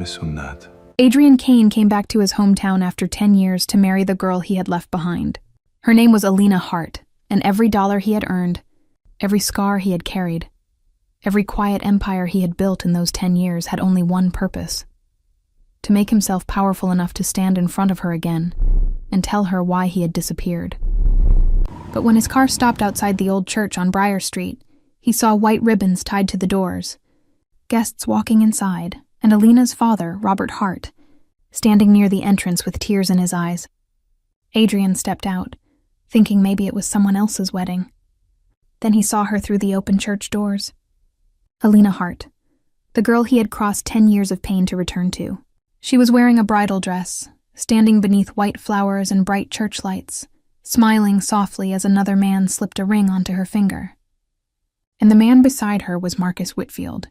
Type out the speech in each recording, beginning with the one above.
بسنت. Adrian Kane came back to his hometown after 10 years to marry the girl he had left behind. Her name was Alina Hart, and every dollar he had earned, every scar he had carried, every quiet empire he had built in those 10 years had only one purpose: to make himself powerful enough to stand in front of her again and tell her why he had disappeared. But when his car stopped outside the old church on Briar Street, he saw white ribbons tied to the doors, guests walking inside, and Alina's father, Robert Hart, standing near the entrance with tears in his eyes. Adrian stepped out, thinking maybe it was someone else's wedding. Then he saw her through the open church doors. Alina Hart, the girl he had crossed 10 years of pain to return to. She was wearing a bridal dress, standing beneath white flowers and bright church lights, smiling softly as another man slipped a ring onto her finger. And the man beside her was Marcus Whitfield,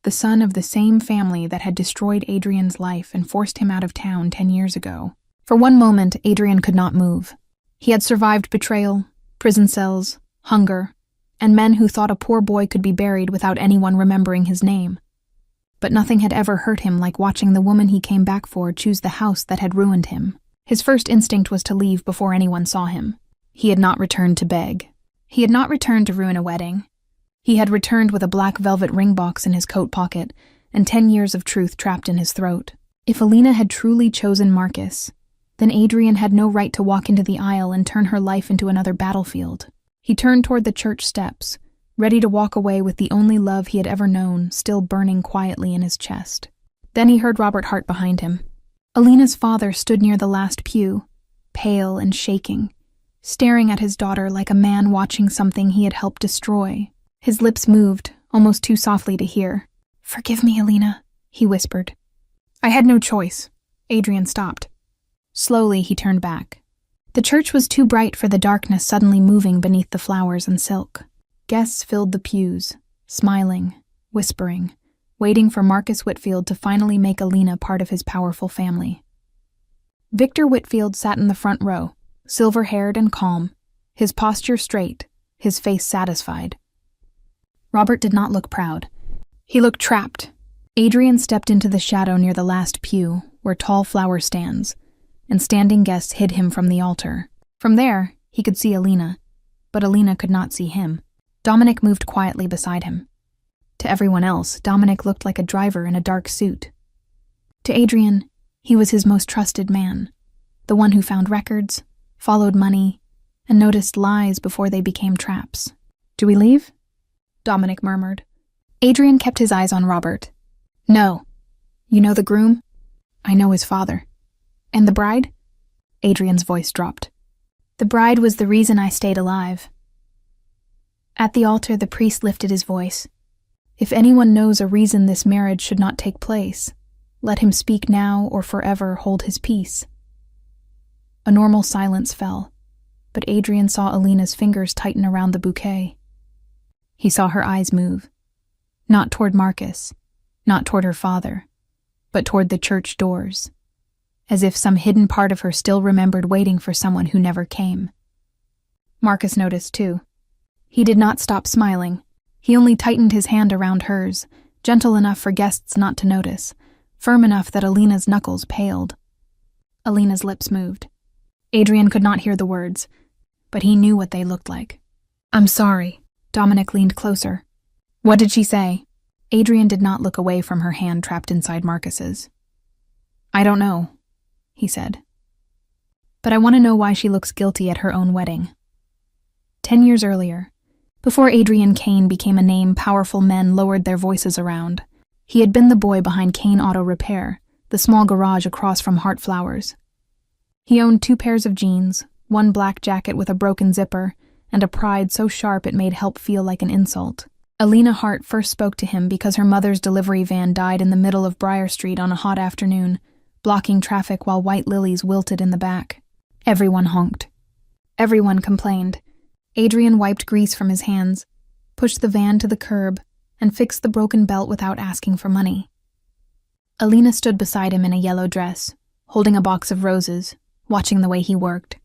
the son of the same family that had destroyed Adrian's life and forced him out of town 10 years ago. For one moment, Adrian could not move. He had survived betrayal, prison cells, hunger, and men who thought a poor boy could be buried without anyone remembering his name. But nothing had ever hurt him like watching the woman he came back for choose the house that had ruined him. His first instinct was to leave before anyone saw him. He had not returned to beg. He had not returned to ruin a wedding. He had returned with a black velvet ring box in his coat pocket and 10 years of truth trapped in his throat. If Alina had truly chosen Marcus, then Adrian had no right to walk into the aisle and turn her life into another battlefield. He turned toward the church steps, ready to walk away with the only love he had ever known still burning quietly in his chest. Then he heard Robert Hart behind him. Alina's father stood near the last pew, pale and shaking, staring at his daughter like a man watching something he had helped destroy. His lips moved, almost too softly to hear. "Forgive me, Alina," he whispered. "I had no choice." Adrian stopped. Slowly, he turned back. The church was too bright for the darkness suddenly moving beneath the flowers and silk. Guests filled the pews, smiling, whispering, waiting for Marcus Whitfield to finally make Alina part of his powerful family. Victor Whitfield sat in the front row, silver-haired and calm, his posture straight, his face satisfied. Robert did not look proud. He looked trapped. Adrian stepped into the shadow near the last pew, where tall flower stands, and standing guests hid him from the altar. From there, he could see Alina, but Alina could not see him. Dominic moved quietly beside him. To everyone else, Dominic looked like a driver in a dark suit. To Adrian, he was his most trusted man, the one who found records, followed money, and noticed lies before they became traps. "Do we leave?" Dominic murmured. Adrian kept his eyes on Robert. "No. You know the groom?" "I know his father." "And the bride?" Adrian's voice dropped. "The bride was the reason I stayed alive." At the altar, the priest lifted his voice. "If anyone knows a reason this marriage should not take place, let him speak now or forever hold his peace." A normal silence fell, but Adrian saw Alina's fingers tighten around the bouquet. He saw her eyes move, not toward Marcus, not toward her father, but toward the church doors, as if some hidden part of her still remembered waiting for someone who never came. Marcus noticed too. He did not stop smiling. He only tightened his hand around hers, gentle enough for guests not to notice, firm enough that Alina's knuckles paled. Alina's lips moved. Adrian could not hear the words, but he knew what they looked like. "I'm sorry." Dominic leaned closer. "What did she say?" Adrian did not look away from her hand trapped inside Marcus's. "I don't know," he said. "But I want to know why she looks guilty at her own wedding." 10 years earlier, before Adrian Kane became a name powerful men lowered their voices around, he had been the boy behind Kane Auto Repair, the small garage across from Hart Flowers. He owned 2 pairs of jeans, 1 black jacket with a broken zipper, and a pride so sharp it made help feel like an insult. Alina Hart first spoke to him because her mother's delivery van died in the middle of Briar Street on a hot afternoon, blocking traffic while white lilies wilted in the back. Everyone honked. Everyone complained. Adrian wiped grease from his hands, pushed the van to the curb, and fixed the broken belt without asking for money. Alina stood beside him in a yellow dress, holding a box of roses, watching the way he worked.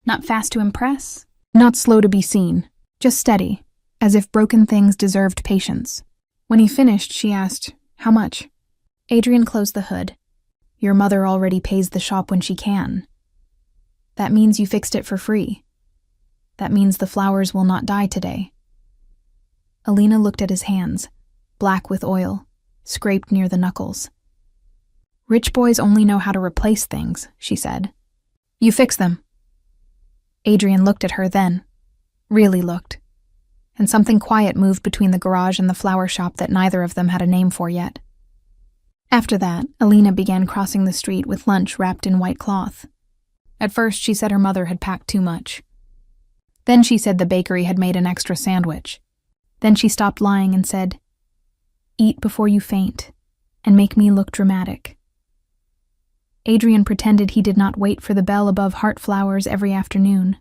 Not fast to impress, not slow to be seen, just steady, as if broken things deserved patience. When he finished, she asked, "How much?" Adrian closed the hood. Your mother already pays the shop when she can. That means you fixed it for free. That means the flowers will not die today. Alina looked at his hands, black with oil, scraped near the knuckles. Rich boys only know how to replace things, she said. You fix them. Adrian looked at her then, really looked, and something quiet moved between the garage and the flower shop that neither of them had a name for yet. After that, Alina began crossing the street with lunch wrapped in white cloth. At first, she said her mother had packed too much. Then she said the bakery had made an extra sandwich. Then she stopped lying and said, "Eat before you faint, and make me look dramatic." Adrian pretended he did not wait for the bell above Heart Flowers every afternoon,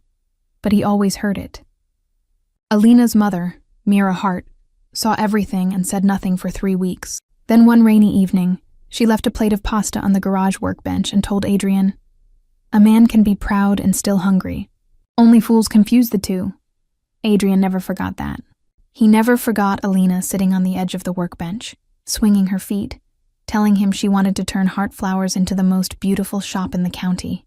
but he always heard it. Alina's mother, Mira Hart, saw everything and said nothing for 3 weeks. Then one rainy evening, she left a plate of pasta on the garage workbench and told Adrian, "A man can be proud and still hungry. Only fools confuse the two." Adrian never forgot that. He never forgot Alina sitting on the edge of the workbench, swinging her feet, telling him she wanted to turn Heart Flowers into the most beautiful shop in the county.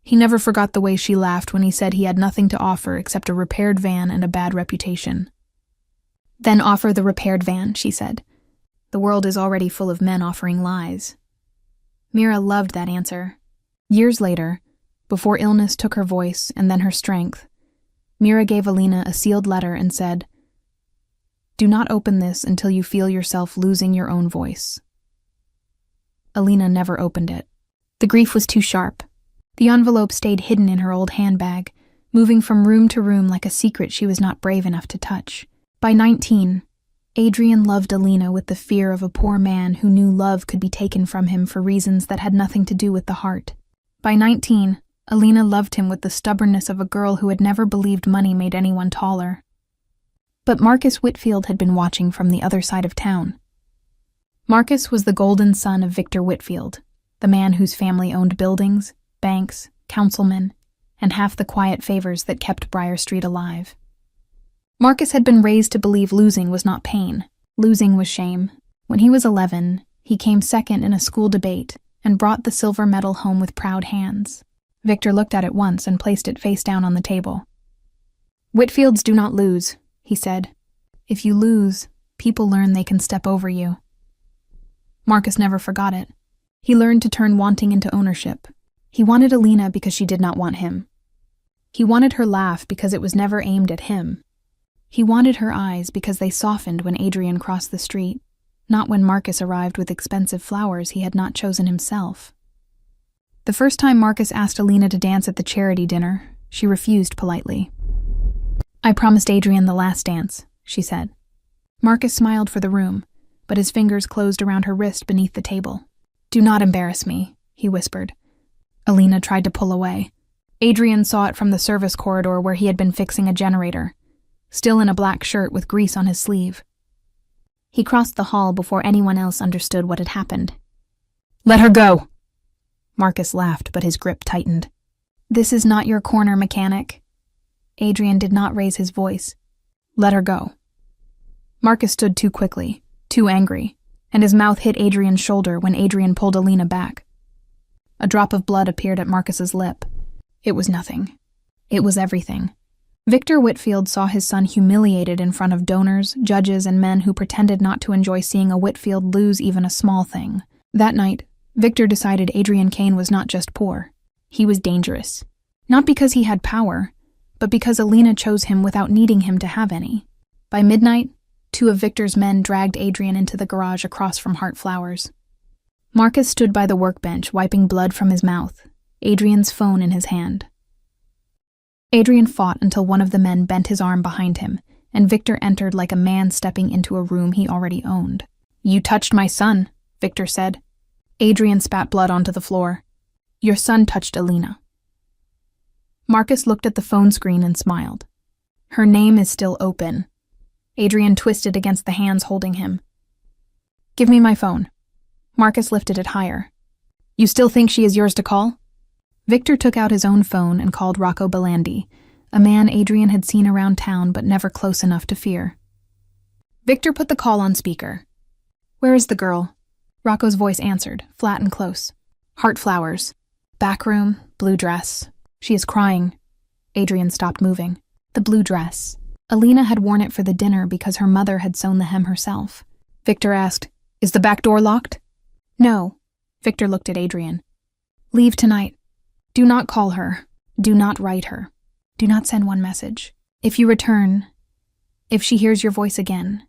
He never forgot the way she laughed when he said he had nothing to offer except a repaired van and a bad reputation. "Then offer the repaired van," she said. "The world is already full of men offering lies." Mira loved that answer. Years later, before illness took her voice and then her strength, Mira gave Alina a sealed letter and said, "Do not open this until you feel yourself losing your own voice." Alina never opened it. The grief was too sharp. The envelope stayed hidden in her old handbag, moving from room to room like a secret she was not brave enough to touch. By 19, Adrian loved Alina with the fear of a poor man who knew love could be taken from him for reasons that had nothing to do with the heart. By 19, Alina loved him with the stubbornness of a girl who had never believed money made anyone taller. But Marcus Whitfield had been watching from the other side of town. Marcus was the golden son of Victor Whitfield, the man whose family owned buildings, banks, councilmen, and half the quiet favors that kept Briar Street alive. Marcus had been raised to believe losing was not pain. Losing was shame. When he was 11, he came second in a school debate and brought the silver medal home with proud hands. Victor looked at it once and placed it face down on the table. "Whitfields do not lose," he said. "If you lose, people learn they can step over you." Marcus never forgot it. He learned to turn wanting into ownership. He wanted Alina because she did not want him. He wanted her laugh because it was never aimed at him. He wanted her eyes because they softened when Adrian crossed the street, not when Marcus arrived with expensive flowers he had not chosen himself. The first time Marcus asked Alina to dance at the charity dinner, she refused politely. "I promised Adrian the last dance," she said. Marcus smiled for the room, but his fingers closed around her wrist beneath the table. "Do not embarrass me," he whispered. Alina tried to pull away. Adrian saw it from the service corridor where he had been fixing a generator, still in a black shirt with grease on his sleeve. He crossed the hall before anyone else understood what had happened. "Let her go!" Marcus laughed, but his grip tightened. "This is not your corner, mechanic." Adrian did not raise his voice. "Let her go." Marcus stood too quickly, too angry, and his mouth hit Adrian's shoulder when Adrian pulled Alina back. A drop of blood appeared at Marcus's lip. It was nothing. It was everything. Victor Whitfield saw his son humiliated in front of donors, judges, and men who pretended not to enjoy seeing a Whitfield lose even a small thing. That night, Victor decided Adrian Kane was not just poor. He was dangerous. Not because he had power, but because Alina chose him without needing him to have any. By midnight, 2 of Victor's men dragged Adrian into the garage across from Heart Flowers. Marcus stood by the workbench, wiping blood from his mouth, Adrian's phone in his hand. Adrian fought until one of the men bent his arm behind him, and Victor entered like a man stepping into a room he already owned. "You touched my son," Victor said. Adrian spat blood onto the floor. "Your son touched Alina." Marcus looked at the phone screen and smiled. "Her name is still open." Adrian twisted against the hands holding him. "Give me my phone." Marcus lifted it higher. "You still think she is yours to call?" Victor took out his own phone and called Rocco Belandi, a man Adrian had seen around town but never close enough to fear. Victor put the call on speaker. "Where is the girl?" Rocco's voice answered, flat and close. Heart flowers. Back room, blue dress. She is crying. Adrian stopped moving. The blue dress. Alina had worn it for the dinner because her mother had sewn the hem herself. Victor asked, "Is the back door locked?" "No." Victor looked at Adrian. "Leave tonight. Do not call her. Do not write her. Do not send one message. If you return, if she hears your voice again,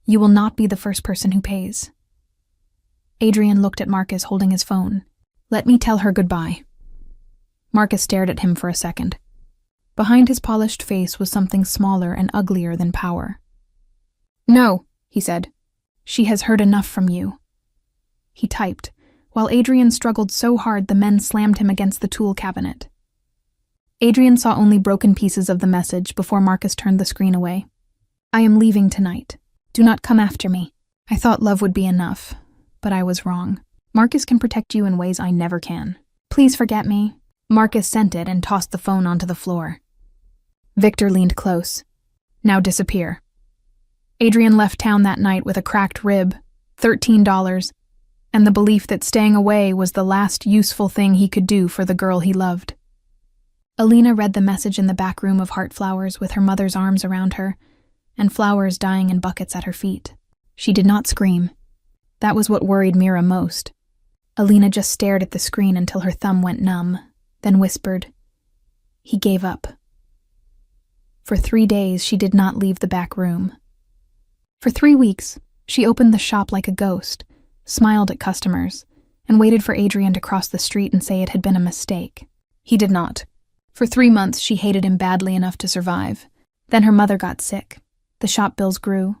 you will not be the first person who pays." Adrian looked at Marcus holding his phone. "Let me tell her goodbye." Marcus stared at him for a second. Behind his polished face was something smaller and uglier than power. "No," he said. "She has heard enough from you." He typed. While Adrian struggled so hard, the men slammed him against the tool cabinet. Adrian saw only broken pieces of the message before Marcus turned the screen away. "I am leaving tonight. Do not come after me. I thought love would be enough, but I was wrong. Marcus can protect you in ways I never can. Please forget me." Marcus sent it and tossed the phone onto the floor. Victor leaned close. "Now disappear." Adrian left town that night with a cracked rib, $13, and the belief that staying away was the last useful thing he could do for the girl he loved. Alina read the message in the back room of Heart Flowers with her mother's arms around her, and flowers dying in buckets at her feet. She did not scream. That was what worried Mira most. Alina just stared at the screen until her thumb went numb, then whispered, "He gave up." For 3 days, she did not leave the back room. For 3 weeks, she opened the shop like a ghost, smiled at customers, and waited for Adrian to cross the street and say it had been a mistake. He did not. For 3 months, she hated him badly enough to survive. Then her mother got sick. The shop bills grew.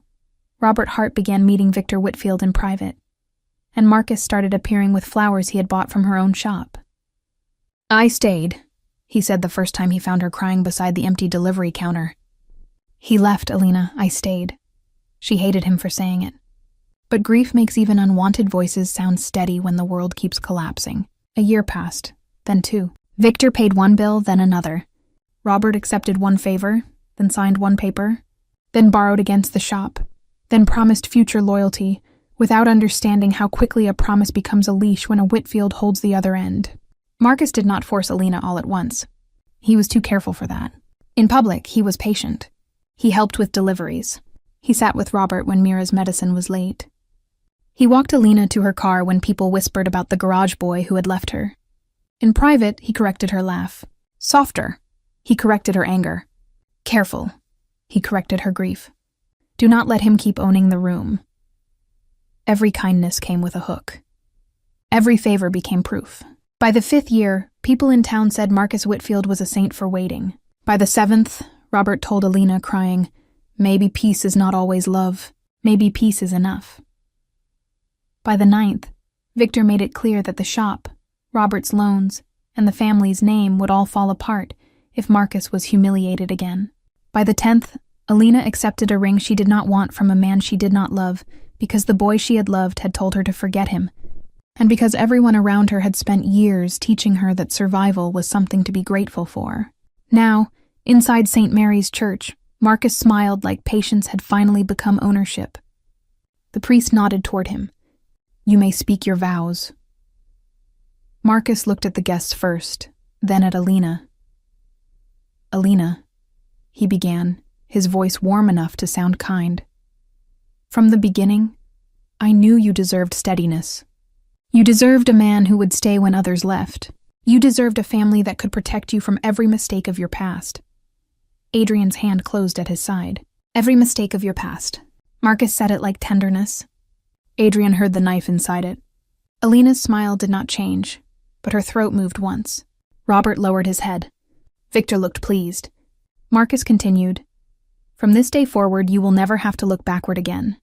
Robert Hart began meeting Victor Whitfield in private, and Marcus started appearing with flowers he had bought from her own shop. "I stayed," he said the first time he found her crying beside the empty delivery counter. "He left, Alina. I stayed." She hated him for saying it. But grief makes even unwanted voices sound steady when the world keeps collapsing. A year passed, then 2. Victor paid one bill, then another. Robert accepted one favor, then signed one paper, then borrowed against the shop, then promised future loyalty, without understanding how quickly a promise becomes a leash when a Whitfield holds the other end. Marcus did not force Alina all at once. He was too careful for that. In public, he was patient. He helped with deliveries. He sat with Robert when Mira's medicine was late. He walked Alina to her car when people whispered about the garage boy who had left her. In private, he corrected her laugh. Softer, he corrected her anger. Careful, he corrected her grief. Do not let him keep owning the room. Every kindness came with a hook. Every favor became proof. By the 5th year, people in town said Marcus Whitfield was a saint for waiting. By the 7th, Robert told Alina, crying, "Maybe peace is not always love. Maybe peace is enough." By the 9th, Victor made it clear that the shop, Robert's loans, and the family's name would all fall apart if Marcus was humiliated again. By the 10th, Alina accepted a ring she did not want from a man she did not love because the boy she had loved had told her to forget him, and because everyone around her had spent years teaching her that survival was something to be grateful for. Now, inside St. Mary's Church, Marcus smiled like patience had finally become ownership. The priest nodded toward him. "You may speak your vows." Marcus looked at the guests first, then at Alina. "Alina," he began, his voice warm enough to sound kind. "From the beginning, I knew you deserved steadiness. You deserved a man who would stay when others left. You deserved a family that could protect you from every mistake of your past." Adrian's hand closed at his side. "Every mistake of your past." Marcus said it like tenderness. Adrian heard the knife inside it. Alina's smile did not change, but her throat moved once. Robert lowered his head. Victor looked pleased. Marcus continued, "From this day forward, you will never have to look backward again."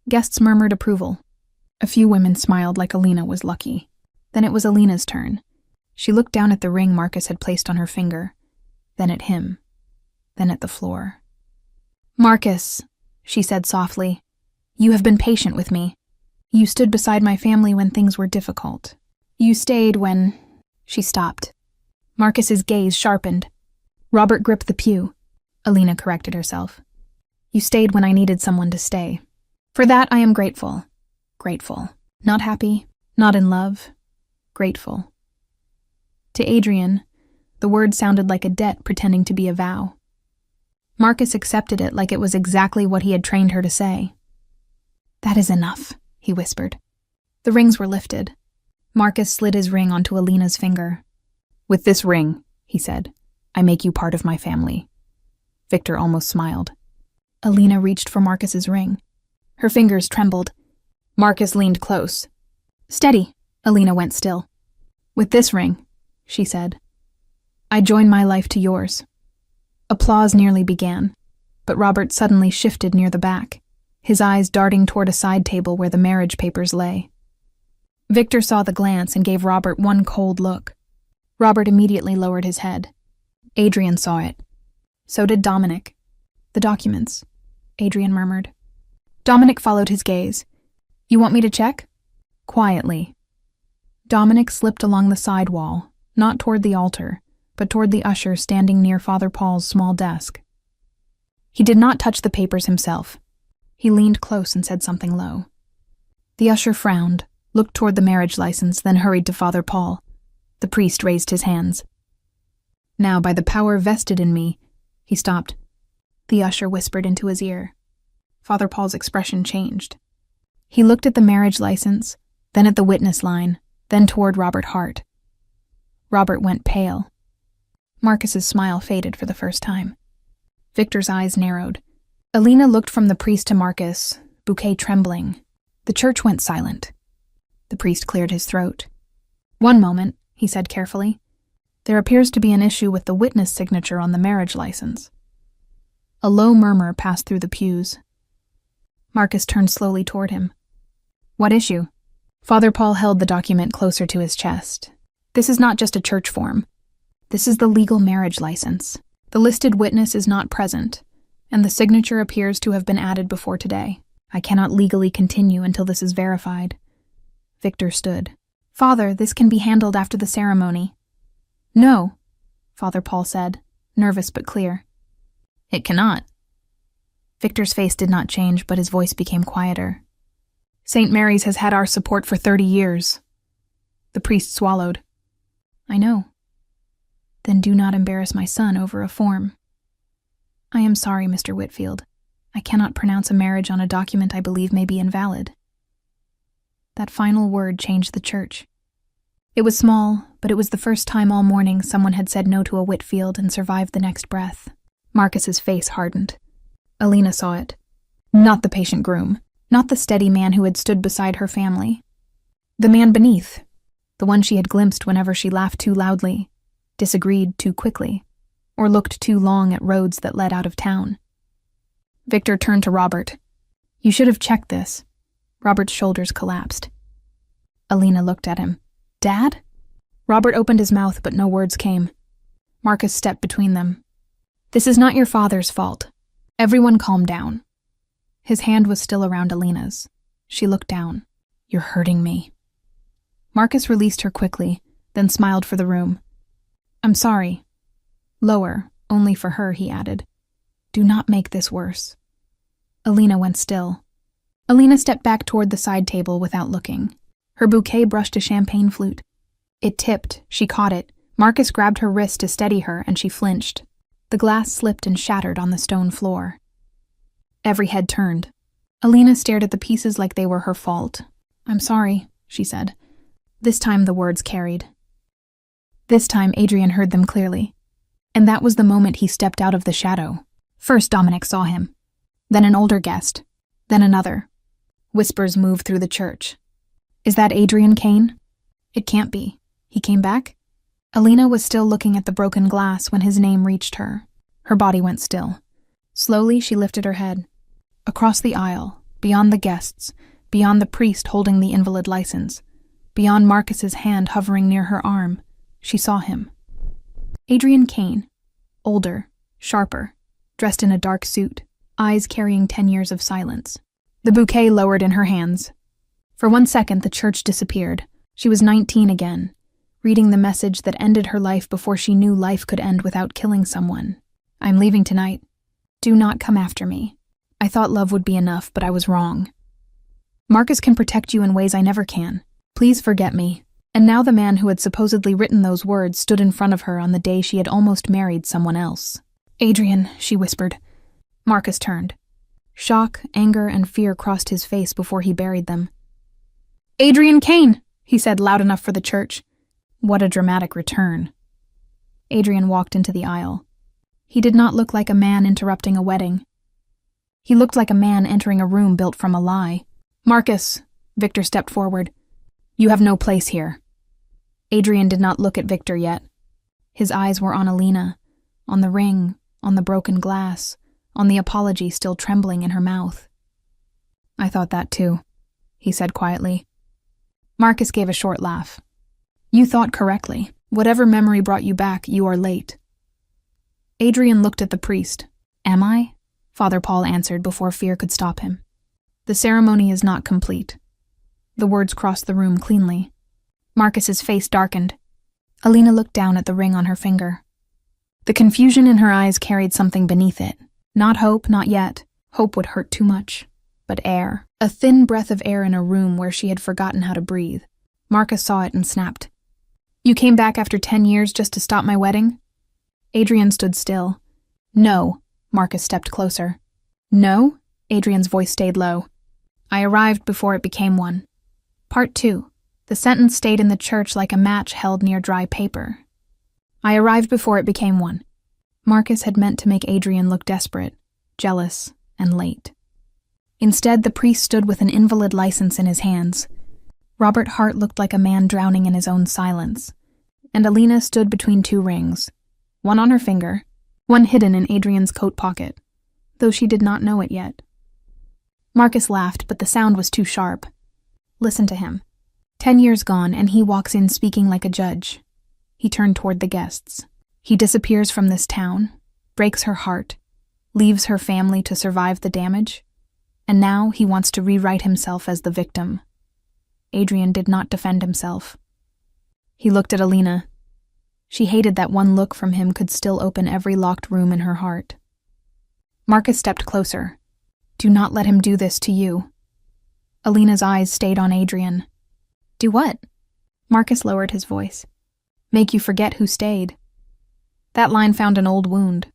Guests murmured approval. A few women smiled like Alina was lucky. Then it was Alina's turn. She looked down at the ring Marcus had placed on her finger, then at him, then at the floor. "Marcus," she said softly, "you have been patient with me. You stood beside my family when things were difficult. You stayed when—" She stopped. Marcus's gaze sharpened. Robert gripped the pew. Alina corrected herself. "You stayed when I needed someone to stay. For that I am grateful. Grateful. Not happy, not in love. Grateful. To Adrian, the word sounded like a debt pretending to be a vow. Marcus accepted it like it was exactly what he had trained her to say. "That is enough," he whispered. The rings were lifted. Marcus slid his ring onto Alina's finger. "With this ring," he said, "I make you part of my family." Victor almost smiled. Alina reached for Marcus's ring. Her fingers trembled. Marcus leaned close. "Steady," Alina went still. "With this ring," she said, "I join my life to yours." Applause nearly began, but Robert suddenly shifted near the back, his eyes darting toward a side table where the marriage papers lay. Victor saw the glance and gave Robert one cold look. Robert immediately lowered his head. Adrian saw it. So did Dominic. "The documents," Adrian murmured. Dominic followed his gaze. "You want me to check?" Quietly. Dominic slipped along the side wall, not toward the altar, but toward the usher standing near Father Paul's small desk. He did not touch the papers himself. He leaned close and said something low. The usher frowned, looked toward the marriage license, then hurried to Father Paul. The priest raised his hands. "Now, by the power vested in me," he stopped. The usher whispered into his ear. Father Paul's expression changed. He looked at the marriage license, then at the witness line, then toward Robert Hart. Robert went pale. Marcus's smile faded for the first time. Victor's eyes narrowed. Alina looked from the priest to Marcus, bouquet trembling. The church went silent. The priest cleared his throat. "One moment," he said carefully. "There appears to be an issue with the witness signature on the marriage license." A low murmur passed through the pews. Marcus turned slowly toward him. "What issue?" Father Paul held the document closer to his chest. "This is not just a church form. This is the legal marriage license. The listed witness is not present, and the signature appears to have been added before today. I cannot legally continue until this is verified." Victor stood. "Father, this can be handled after the ceremony." "No," Father Paul said, nervous but clear. "It cannot." Victor's face did not change, but his voice became quieter. "St. Mary's has had our support for 30 years. The priest swallowed. "I know." "Then do not embarrass my son over a form." "I am sorry, Mr. Whitfield. I cannot pronounce a marriage on a document I believe may be invalid." That final word changed the church. It was small, but it was the first time all morning someone had said no to a Whitfield and survived the next breath. Marcus's face hardened. Alina saw it. Not the patient groom, not the steady man who had stood beside her family. The man beneath, the one she had glimpsed whenever she laughed too loudly, disagreed too quickly, or looked too long at roads that led out of town. Victor turned to Robert. "You should have checked this." Robert's shoulders collapsed. Alina looked at him. "Dad?" Robert opened his mouth, but no words came. Marcus stepped between them. "This is not your father's fault. Everyone calm down." His hand was still around Alina's. She looked down. "You're hurting me." Marcus released her quickly, then smiled for the room. "I'm sorry." Lower, only for her, he added. "Do not make this worse." Alina went still. Alina stepped back toward the side table without looking. Her bouquet brushed a champagne flute. It tipped, she caught it. Marcus grabbed her wrist to steady her, and she flinched. The glass slipped and shattered on the stone floor. Every head turned. Alina stared at the pieces like they were her fault. "I'm sorry," she said. This time the words carried. This time Adrian heard them clearly. And that was the moment he stepped out of the shadow. First Dominic saw him. Then an older guest. Then another. Whispers moved through the church. "Is that Adrian Kane?" "It can't be. He came back?" Alina was still looking at the broken glass when his name reached her. Her body went still. Slowly she lifted her head. Across the aisle, beyond the guests, beyond the priest holding the invalid license, beyond Marcus's hand hovering near her arm, she saw him. Adrian Kane, older, sharper, dressed in a dark suit, eyes carrying 10 years of silence. The bouquet lowered in her hands. For 1 second the church disappeared. She was 19 again, reading the message that ended her life before she knew life could end without killing someone. "I'm leaving tonight. Do not come after me. I thought love would be enough, but I was wrong." Marcus can protect you in ways I never can. Please forget me." And now the man who had supposedly written those words stood in front of her on the day she had almost married someone else. "Adrian," she whispered. Marcus turned. Shock, anger, and fear crossed his face before he buried them. "Adrian Kane," he said loud enough for the church. What a dramatic return. Adrian walked into the aisle. He did not look like a man interrupting a wedding. He looked like a man entering a room built from a lie. "Marcus," Victor stepped forward. "You have no place here." Adrian did not look at Victor yet. His eyes were on Alina, on the ring, on the broken glass, on the apology still trembling in her mouth. "I thought that too," he said quietly. Marcus gave a short laugh. "You thought correctly. Whatever memory brought you back, you are late." Adrian looked at the priest. "Am I?" Father Paul answered before fear could stop him. "The ceremony is not complete." The words crossed the room cleanly. Marcus's face darkened. Alina looked down at the ring on her finger. The confusion in her eyes carried something beneath it. Not hope, not yet. Hope would hurt too much. But air. A thin breath of air in a room where she had forgotten how to breathe. Marcus saw it and snapped. "You came back after 10 years just to stop my wedding?" Adrian stood still. "No." Marcus stepped closer. "No?" Adrian's voice stayed low. "I arrived before it became one." Part 2. The sentence stayed in the church like a match held near dry paper. "I arrived before it became one." Marcus had meant to make Adrian look desperate, jealous, and late. Instead, the priest stood with an invalid license in his hands. Robert Hart looked like a man drowning in his own silence, and Alina stood between two rings, one on her finger, one hidden in Adrian's coat pocket, though she did not know it yet. Marcus laughed, but the sound was too sharp. Listen to him. 10 years gone, and he walks in speaking like a judge. He turned toward the guests. He disappears from this town, breaks her heart, leaves her family to survive the damage, and now he wants to rewrite himself as the victim. Adrian did not defend himself. He looked at Alina. She hated that one look from him could still open every locked room in her heart. Marcus stepped closer. "Do not let him do this to you." Alina's eyes stayed on Adrian. "Do what?" Marcus lowered his voice. "Make you forget who stayed." That line found an old wound.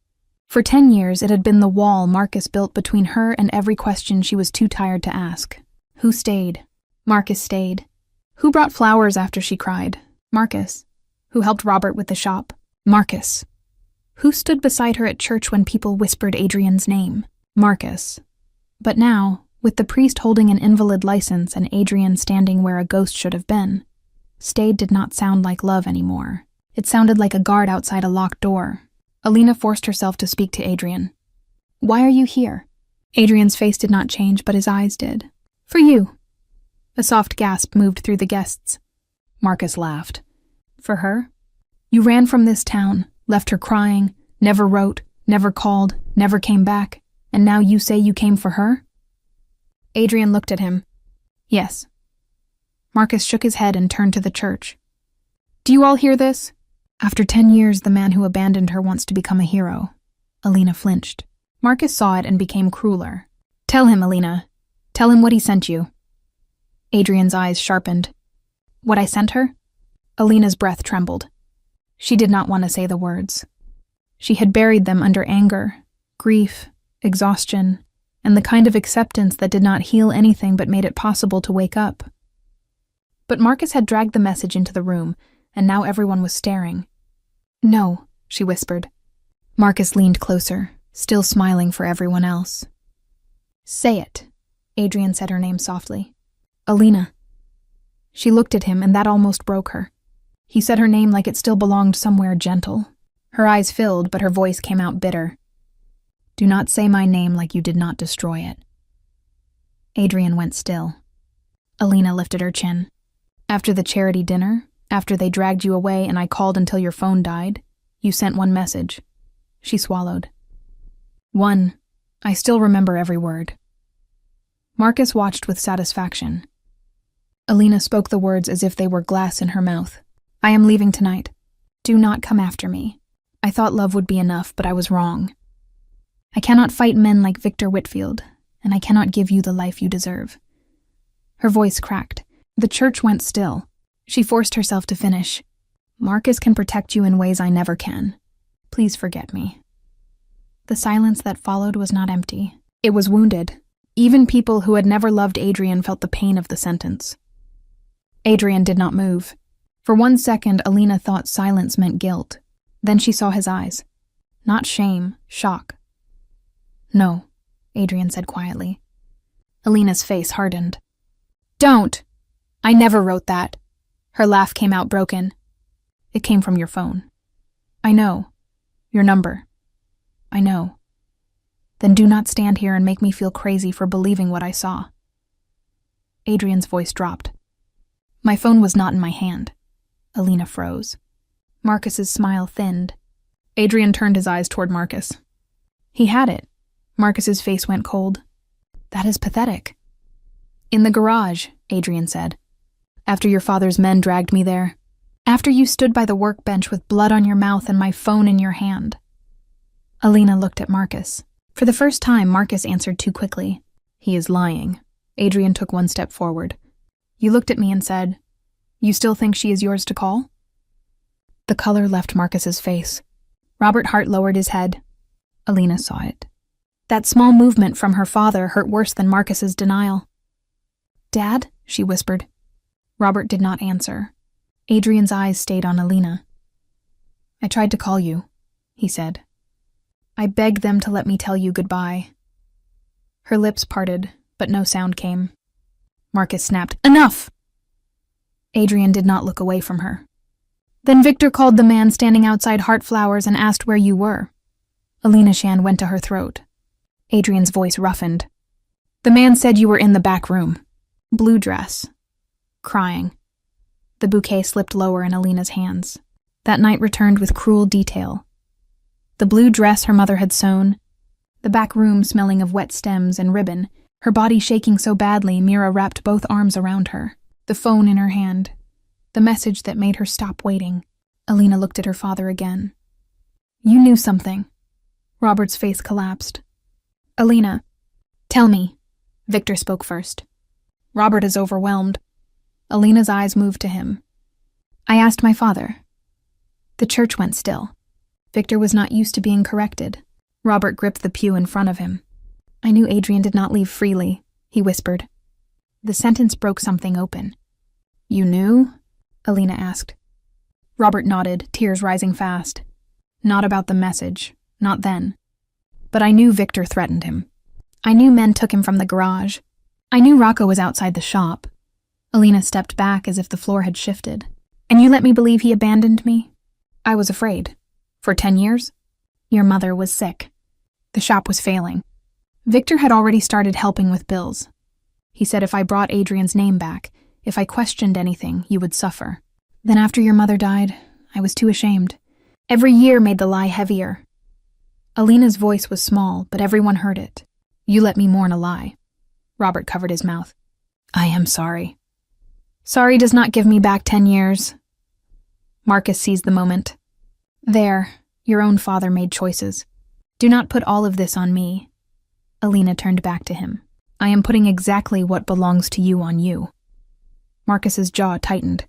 For 10 years, it had been the wall Marcus built between her and every question she was too tired to ask. Who stayed? Marcus stayed. Who brought flowers after she cried? Marcus. Who helped Robert with the shop? Marcus. Who stood beside her at church when people whispered Adrian's name? Marcus. But now, with the priest holding an invalid license and Adrian standing where a ghost should have been, stayed did not sound like love anymore. It sounded like a guard outside a locked door. Alina forced herself to speak to Adrian. "Why are you here?" Adrian's face did not change, but his eyes did. "For you." A soft gasp moved through the guests. Marcus laughed. "For her? You ran from this town, left her crying, never wrote, never called, never came back, and now you say you came for her?" Adrian looked at him. "Yes." Marcus shook his head and turned to the church. "Do you all hear this? After 10 years, the man who abandoned her wants to become a hero." Alina flinched. Marcus saw it and became crueler. "Tell him, Alina. Tell him what he sent you." Adrian's eyes sharpened. "What I sent her?" Alina's breath trembled. She did not want to say the words. She had buried them under anger, grief, exhaustion, and the kind of acceptance that did not heal anything but made it possible to wake up. But Marcus had dragged the message into the room, and now everyone was staring. "No," she whispered. Marcus leaned closer, still smiling for everyone else. "Say it," Adrian said her name softly. "Alina." She looked at him, and that almost broke her. He said her name like it still belonged somewhere gentle. Her eyes filled, but her voice came out bitter. "Do not say my name like you did not destroy it." Adrian went still. Alina lifted her chin. "After the charity dinner, after they dragged you away and I called until your phone died, you sent one message." She swallowed. "One. I still remember every word." Marcus watched with satisfaction. Alina spoke the words as if they were glass in her mouth. "I am leaving tonight. Do not come after me. I thought love would be enough, but I was wrong. I cannot fight men like Victor Whitfield, and I cannot give you the life you deserve. Her voice cracked. The church went still. She forced herself to finish. Marcus can protect you in ways I never can. Please forget me. The silence that followed was not empty. It was wounded. Even people who had never loved Adrian felt the pain of the sentence. Adrian did not move. For 1 second, Alina thought silence meant guilt. Then she saw his eyes. Not shame, shock. No, Adrian said quietly. Alina's face hardened. Don't! I never wrote that. Her laugh came out broken. It came from your phone. I know. Your number. I know. Then do not stand here and make me feel crazy for believing what I saw. Adrian's voice dropped. My phone was not in my hand. Alina froze. Marcus's smile thinned. Adrian turned his eyes toward Marcus. He had it. Marcus's face went cold. That is pathetic. In the garage, Adrian said. After your father's men dragged me there. After you stood by the workbench with blood on your mouth and my phone in your hand. Alina looked at Marcus. For the first time, Marcus answered too quickly. He is lying. Adrian took 1 step forward. You looked at me and said, you still think she is yours to call? The color left Marcus's face. Robert Hart lowered his head. Alina saw it. That small movement from her father hurt worse than Marcus's denial. Dad? She whispered. Robert did not answer. Adrian's eyes stayed on Alina. I tried to call you, he said. I begged them to let me tell you goodbye. Her lips parted, but no sound came. Marcus snapped, Enough! Adrian did not look away from her. Then Victor called the man standing outside Heartflowers and asked where you were. Alina's hand went to her throat. Adrian's voice roughened. The man said you were in the back room. Blue dress. Crying. The bouquet slipped lower in Alina's hands. That night returned with cruel detail. The blue dress her mother had sewn, the back room smelling of wet stems and ribbon, her body shaking so badly Mira wrapped both arms around her, the phone in her hand, the message that made her stop waiting. Alina looked at her father again. You knew something. Robert's face collapsed. Alina, tell me. Victor spoke first. Robert is overwhelmed. Alina's eyes moved to him. I asked my father. The church went still. Victor was not used to being corrected. Robert gripped the pew in front of him. I knew Adrian did not leave freely, he whispered. The sentence broke something open. You knew? Alina asked. Robert nodded, tears rising fast. Not about the message, not then. But I knew Victor threatened him. I knew men took him from the garage. I knew Rocco was outside the shop. Alina stepped back as if the floor had shifted. And you let me believe he abandoned me? I was afraid. For 10 years? Your mother was sick. The shop was failing. Victor had already started helping with bills. He said if I brought Adrian's name back, if I questioned anything, you would suffer. Then after your mother died, I was too ashamed. Every year made the lie heavier. Alina's voice was small, but everyone heard it. You let me mourn a lie. Robert covered his mouth. I am sorry. Sorry does not give me back 10 years. Marcus seized the moment. There, your own father made choices. Do not put all of this on me. Alina turned back to him. I am putting exactly what belongs to you on you. Marcus's jaw tightened.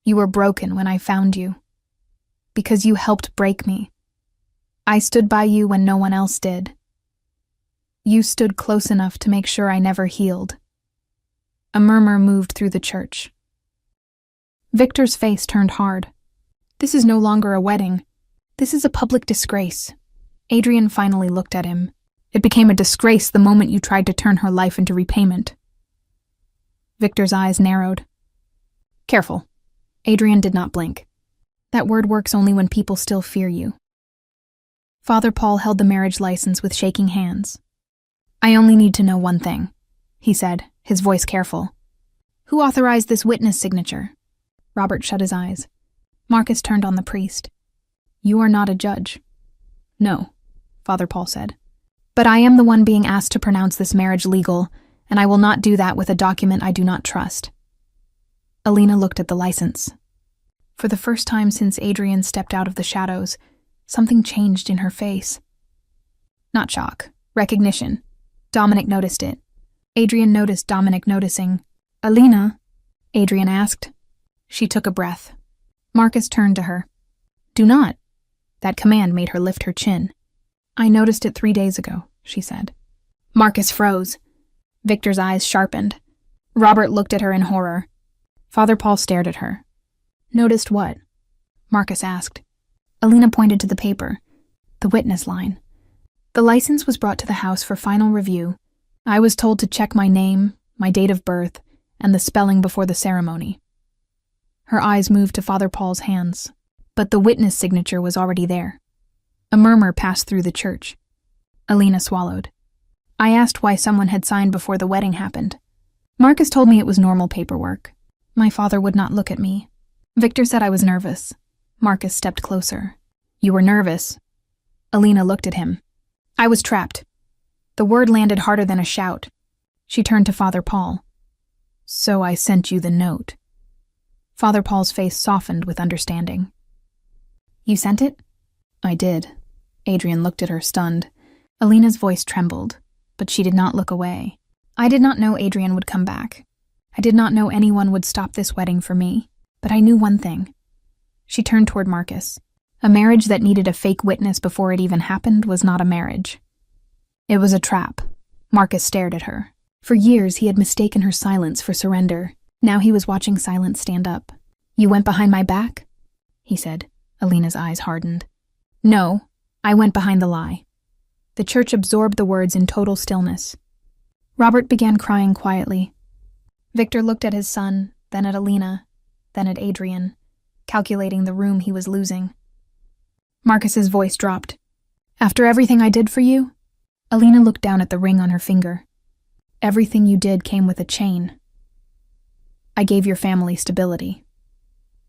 You were broken when I found you. Because you helped break me. I stood by you when no one else did. You stood close enough to make sure I never healed. A murmur moved through the church. Victor's face turned hard. This is no longer a wedding. This is a public disgrace. Adrian finally looked at him. It became a disgrace the moment you tried to turn her life into repayment. Victor's eyes narrowed. Careful. Adrian did not blink. That word works only when people still fear you. Father Paul held the marriage license with shaking hands. I only need to know one thing, he said, his voice careful. Who authorized this witness signature? Robert shut his eyes. Marcus turned on the priest. You are not a judge. No, Father Paul said. But I am the one being asked to pronounce this marriage legal, and I will not do that with a document I do not trust. Alina looked at the license. For the first time since Adrian stepped out of the shadows, something changed in her face. Not shock, recognition. Dominic noticed it. Adrian noticed Dominic noticing, Alina? Adrian asked. She took a breath. Marcus turned to her. Do not. That command made her lift her chin. I noticed it 3 days ago, she said. Marcus froze. Victor's eyes sharpened. Robert looked at her in horror. Father Paul stared at her. Noticed what? Marcus asked. Alina pointed to the paper. The witness line. The license was brought to the house for final review. I was told to check my name, my date of birth, and the spelling before the ceremony. Her eyes moved to Father Paul's hands, but the witness signature was already there. A murmur passed through the church. Alina swallowed. I asked why someone had signed before the wedding happened. Marcus told me it was normal paperwork. My father would not look at me. Victor said I was nervous. Marcus stepped closer. You were nervous? Alina looked at him. I was trapped. The word landed harder than a shout. She turned to Father Paul. So I sent you the note. Father Paul's face softened with understanding. You sent it? I did. Adrian looked at her, stunned. Alina's voice trembled, but she did not look away. I did not know Adrian would come back. I did not know anyone would stop this wedding for me, but I knew one thing. She turned toward Marcus. A marriage that needed a fake witness before it even happened was not a marriage. It was a trap. Marcus stared at her. For years he had mistaken her silence for surrender. Now he was watching silence stand up. You went behind my back? He said. Alina's eyes hardened. No, I went behind the lie. The church absorbed the words in total stillness. Robert began crying quietly. Victor looked at his son, then at Alina, then at Adrian, calculating the room he was losing. Marcus's voice dropped. After everything I did for you? Alina looked down at the ring on her finger. Everything you did came with a chain. I gave your family stability.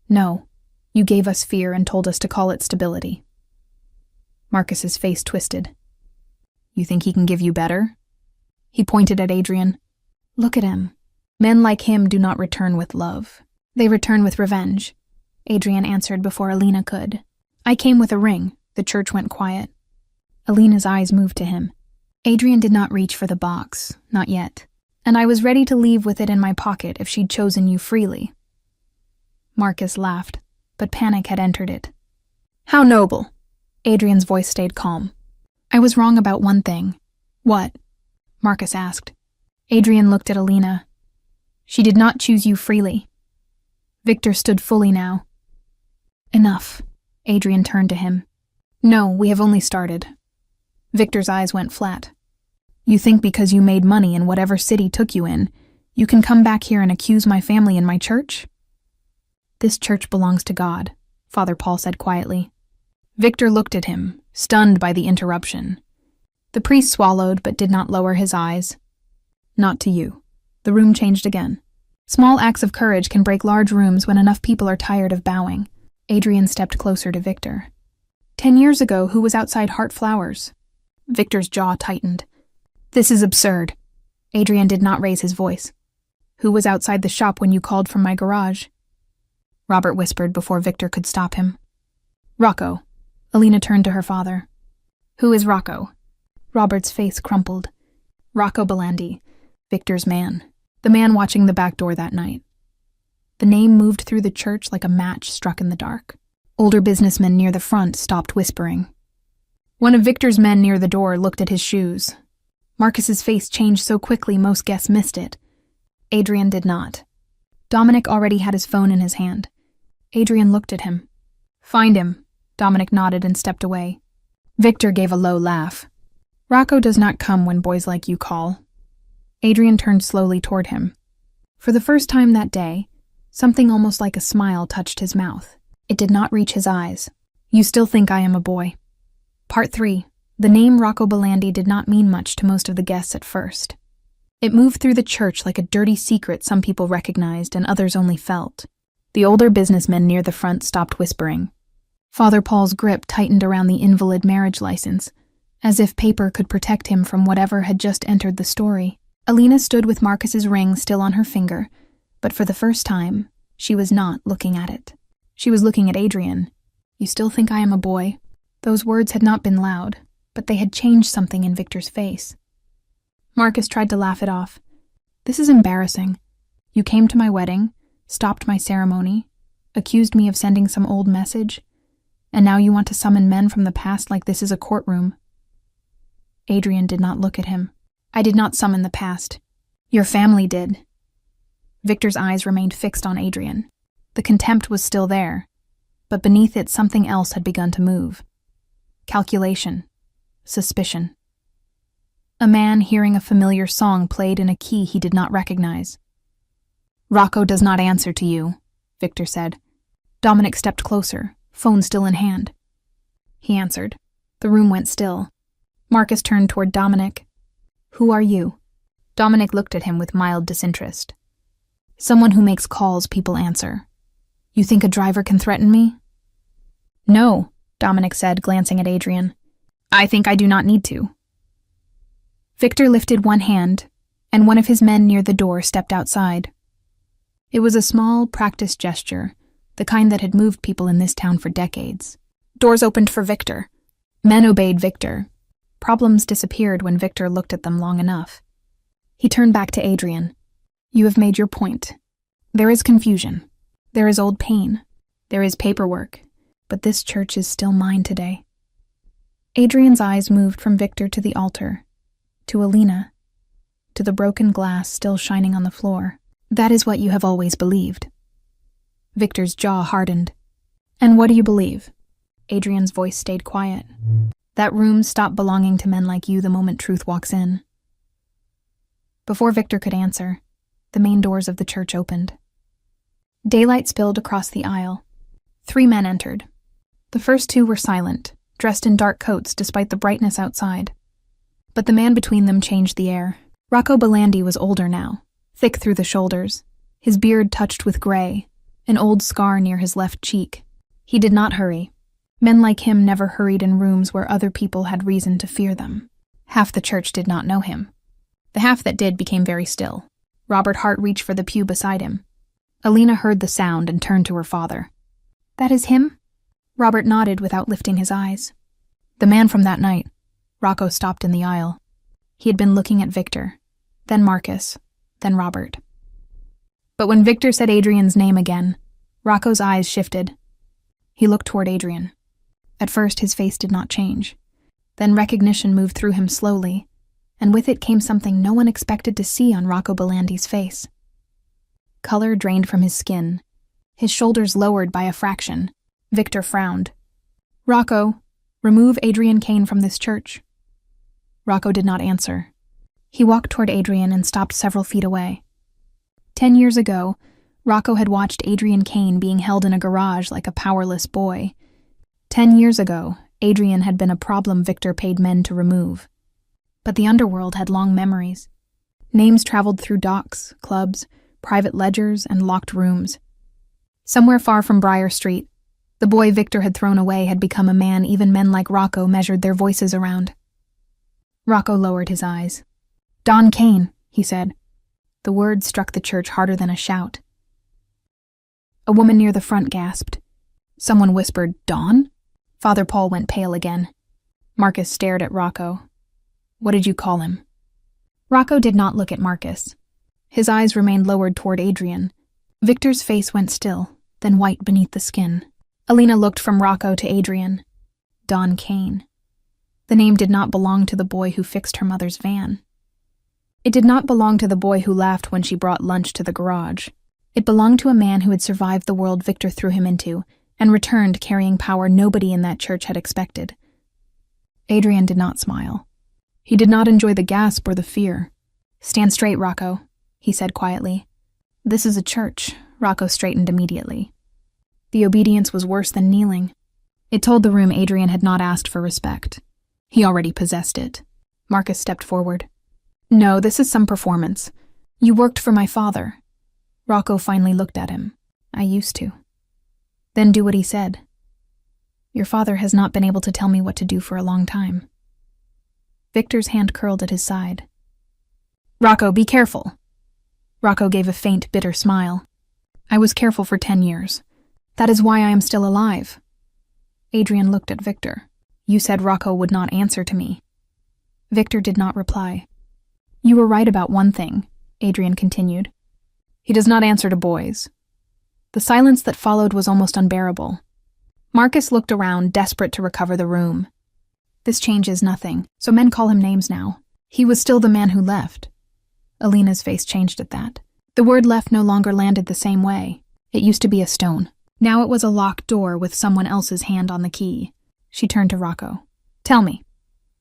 No, you gave us fear and told us to call it stability. Marcus's face twisted. You think he can give you better? He pointed at Adrian. Look at him. Men like him do not return with love. They return with revenge. Adrian answered before Alina could. I came with a ring. The church went quiet. Alina's eyes moved to him. Adrian did not reach for the box, not yet, and I was ready to leave with it in my pocket if she'd chosen you freely. Marcus laughed, but panic had entered it. How noble! Adrian's voice stayed calm. I was wrong about one thing. What? Marcus asked. Adrian looked at Alina. She did not choose you freely. Victor stood fully now. Enough. Adrian turned to him. No, we have only started. Victor's eyes went flat. You think because you made money in whatever city took you in, you can come back here and accuse my family and my church? This church belongs to God, Father Paul said quietly. Victor looked at him, stunned by the interruption. The priest swallowed but did not lower his eyes. Not to you. The room changed again. Small acts of courage can break large rooms when enough people are tired of bowing. Adrian stepped closer to Victor. 10 years ago, who was outside Heart Flowers? Victor's jaw tightened. This is absurd. Adrian did not raise his voice. Who was outside the shop when you called from my garage? Robert whispered before Victor could stop him. Rocco. Alina turned to her father. Who is Rocco? Robert's face crumpled. Rocco Belandi, Victor's man. The man watching the back door that night. The name moved through the church like a match struck in the dark. Older businessmen near the front stopped whispering. One of Victor's men near the door looked at his shoes. Marcus's face changed so quickly most guests missed it. Adrian did not. Dominic already had his phone in his hand. Adrian looked at him. Find him. Dominic nodded and stepped away. Victor gave a low laugh. Rocco does not come when boys like you call. Adrian turned slowly toward him. For the first time that day, something almost like a smile touched his mouth. It did not reach his eyes. You still think I am a boy. Part 3. The name Rocco Belandi did not mean much to most of the guests at first. It moved through the church like a dirty secret some people recognized and others only felt. The older businessmen near the front stopped whispering. Father Paul's grip tightened around the invalid marriage license, as if paper could protect him from whatever had just entered the story. Alina stood with Marcus's ring still on her finger, but for the first time, she was not looking at it. She was looking at Adrian. You still think I am a boy? Those words had not been loud, but they had changed something in Victor's face. Marcus tried to laugh it off. This is embarrassing. You came to my wedding, stopped my ceremony, accused me of sending some old message, and now you want to summon men from the past like this is a courtroom." Adrian did not look at him. "I did not summon the past. Your family did." Victor's eyes remained fixed on Adrian. The contempt was still there, but beneath it something else had begun to move. Calculation. Suspicion. A man hearing a familiar song played in a key he did not recognize. "Rocco does not answer to you," Victor said. Dominic stepped closer, phone still in hand. He answered. The room went still. Marcus turned toward Dominic. "Who are you?" Dominic looked at him with mild disinterest. "Someone who makes calls people answer. You think a driver can threaten me?" "No," Dominic said, glancing at Adrian. "I think I do not need to." Victor lifted one hand, and one of his men near the door stepped outside. It was a small, practiced gesture, the kind that had moved people in this town for decades. Doors opened for Victor. Men obeyed Victor. Problems disappeared when Victor looked at them long enough. He turned back to Adrian. "You have made your point. There is confusion. There is old pain. There is paperwork. But this church is still mine today." Adrian's eyes moved from Victor to the altar, to Alina, to the broken glass still shining on the floor. "That is what you have always believed." Victor's jaw hardened. "And what do you believe?" Adrian's voice stayed quiet. "That room stopped belonging to men like you the moment truth walks in." Before Victor could answer, the main doors of the church opened. Daylight spilled across the aisle. 3 men entered. The first 2 were silent, dressed in dark coats despite the brightness outside. But the man between them changed the air. Rocco Belandi was older now, thick through the shoulders, his beard touched with gray, an old scar near his left cheek. He did not hurry. Men like him never hurried in rooms where other people had reason to fear them. Half the church did not know him. The half that did became very still. Robert Hart reached for the pew beside him. Alina heard the sound and turned to her father. "That is him?" Robert nodded without lifting his eyes. "The man from that night." Rocco stopped in the aisle. He had been looking at Victor, then Marcus, then Robert. But when Victor said Adrian's name again, Rocco's eyes shifted. He looked toward Adrian. At first, his face did not change. Then recognition moved through him slowly, and with it came something no one expected to see on Rocco Belandi's face. Color drained from his skin, his shoulders lowered by a fraction. Victor frowned. "Rocco, remove Adrian Kane from this church." Rocco did not answer. He walked toward Adrian and stopped several feet away. 10 years ago, Rocco had watched Adrian Kane being held in a garage like a powerless boy. 10 years ago, Adrian had been a problem Victor paid men to remove. But the underworld had long memories. Names traveled through docks, clubs, private ledgers, and locked rooms. Somewhere far from Briar Street, the boy Victor had thrown away had become a man even men like Rocco measured their voices around. Rocco lowered his eyes. "Don Kane," he said. The word struck the church harder than a shout. A woman near the front gasped. Someone whispered, "Don?" Father Paul went pale again. Marcus stared at Rocco. "What did you call him?" Rocco did not look at Marcus. His eyes remained lowered toward Adrian. Victor's face went still, then white beneath the skin. Alina looked from Rocco to Adrian. Don Kane. The name did not belong to the boy who fixed her mother's van. It did not belong to the boy who laughed when she brought lunch to the garage. It belonged to a man who had survived the world Victor threw him into and returned carrying power nobody in that church had expected. Adrian did not smile. He did not enjoy the gasp or the fear. "Stand straight, Rocco," he said quietly. "This is a church." Rocco straightened immediately. The obedience was worse than kneeling. It told the room Adrian had not asked for respect. He already possessed it. Marcus stepped forward. "No, this is some performance. You worked for my father." Rocco finally looked at him. "I used to." "Then do what he said." "Your father has not been able to tell me what to do for a long time." Victor's hand curled at his side. "Rocco, be careful." Rocco gave a faint, bitter smile. "I was careful for 10 years. That is why I am still alive." Adrian looked at Victor. "You said Rocco would not answer to me." Victor did not reply. "You were right about one thing," Adrian continued. He does not answer to boys. The silence that followed was almost unbearable. Marcus looked around, desperate to recover the room. This changes nothing, so men call him names now. He was still the man who left. Alina's face changed at that. The word left no longer landed the same way. It used to be a stone. Now it was a locked door with someone else's hand on the key. She turned to Rocco. Tell me.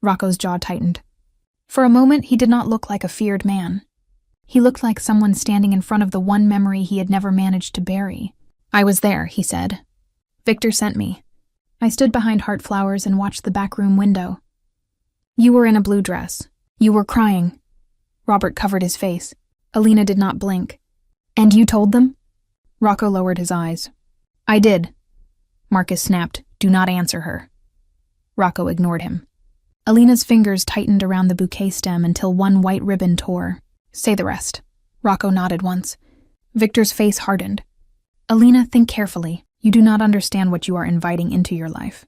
Rocco's jaw tightened. For a moment, he did not look like a feared man. He looked like someone standing in front of the one memory he had never managed to bury. I was there, he said. Victor sent me. I stood behind Heartflowers and watched the back room window. You were in a blue dress. You were crying. Robert covered his face. Alina did not blink. And you told them? Rocco lowered his eyes. I did. Marcus snapped, do not answer her. Rocco ignored him. Alina's fingers tightened around the bouquet stem until one white ribbon tore. Say the rest. Rocco nodded once. Victor's face hardened. Alina, think carefully. You do not understand what you are inviting into your life.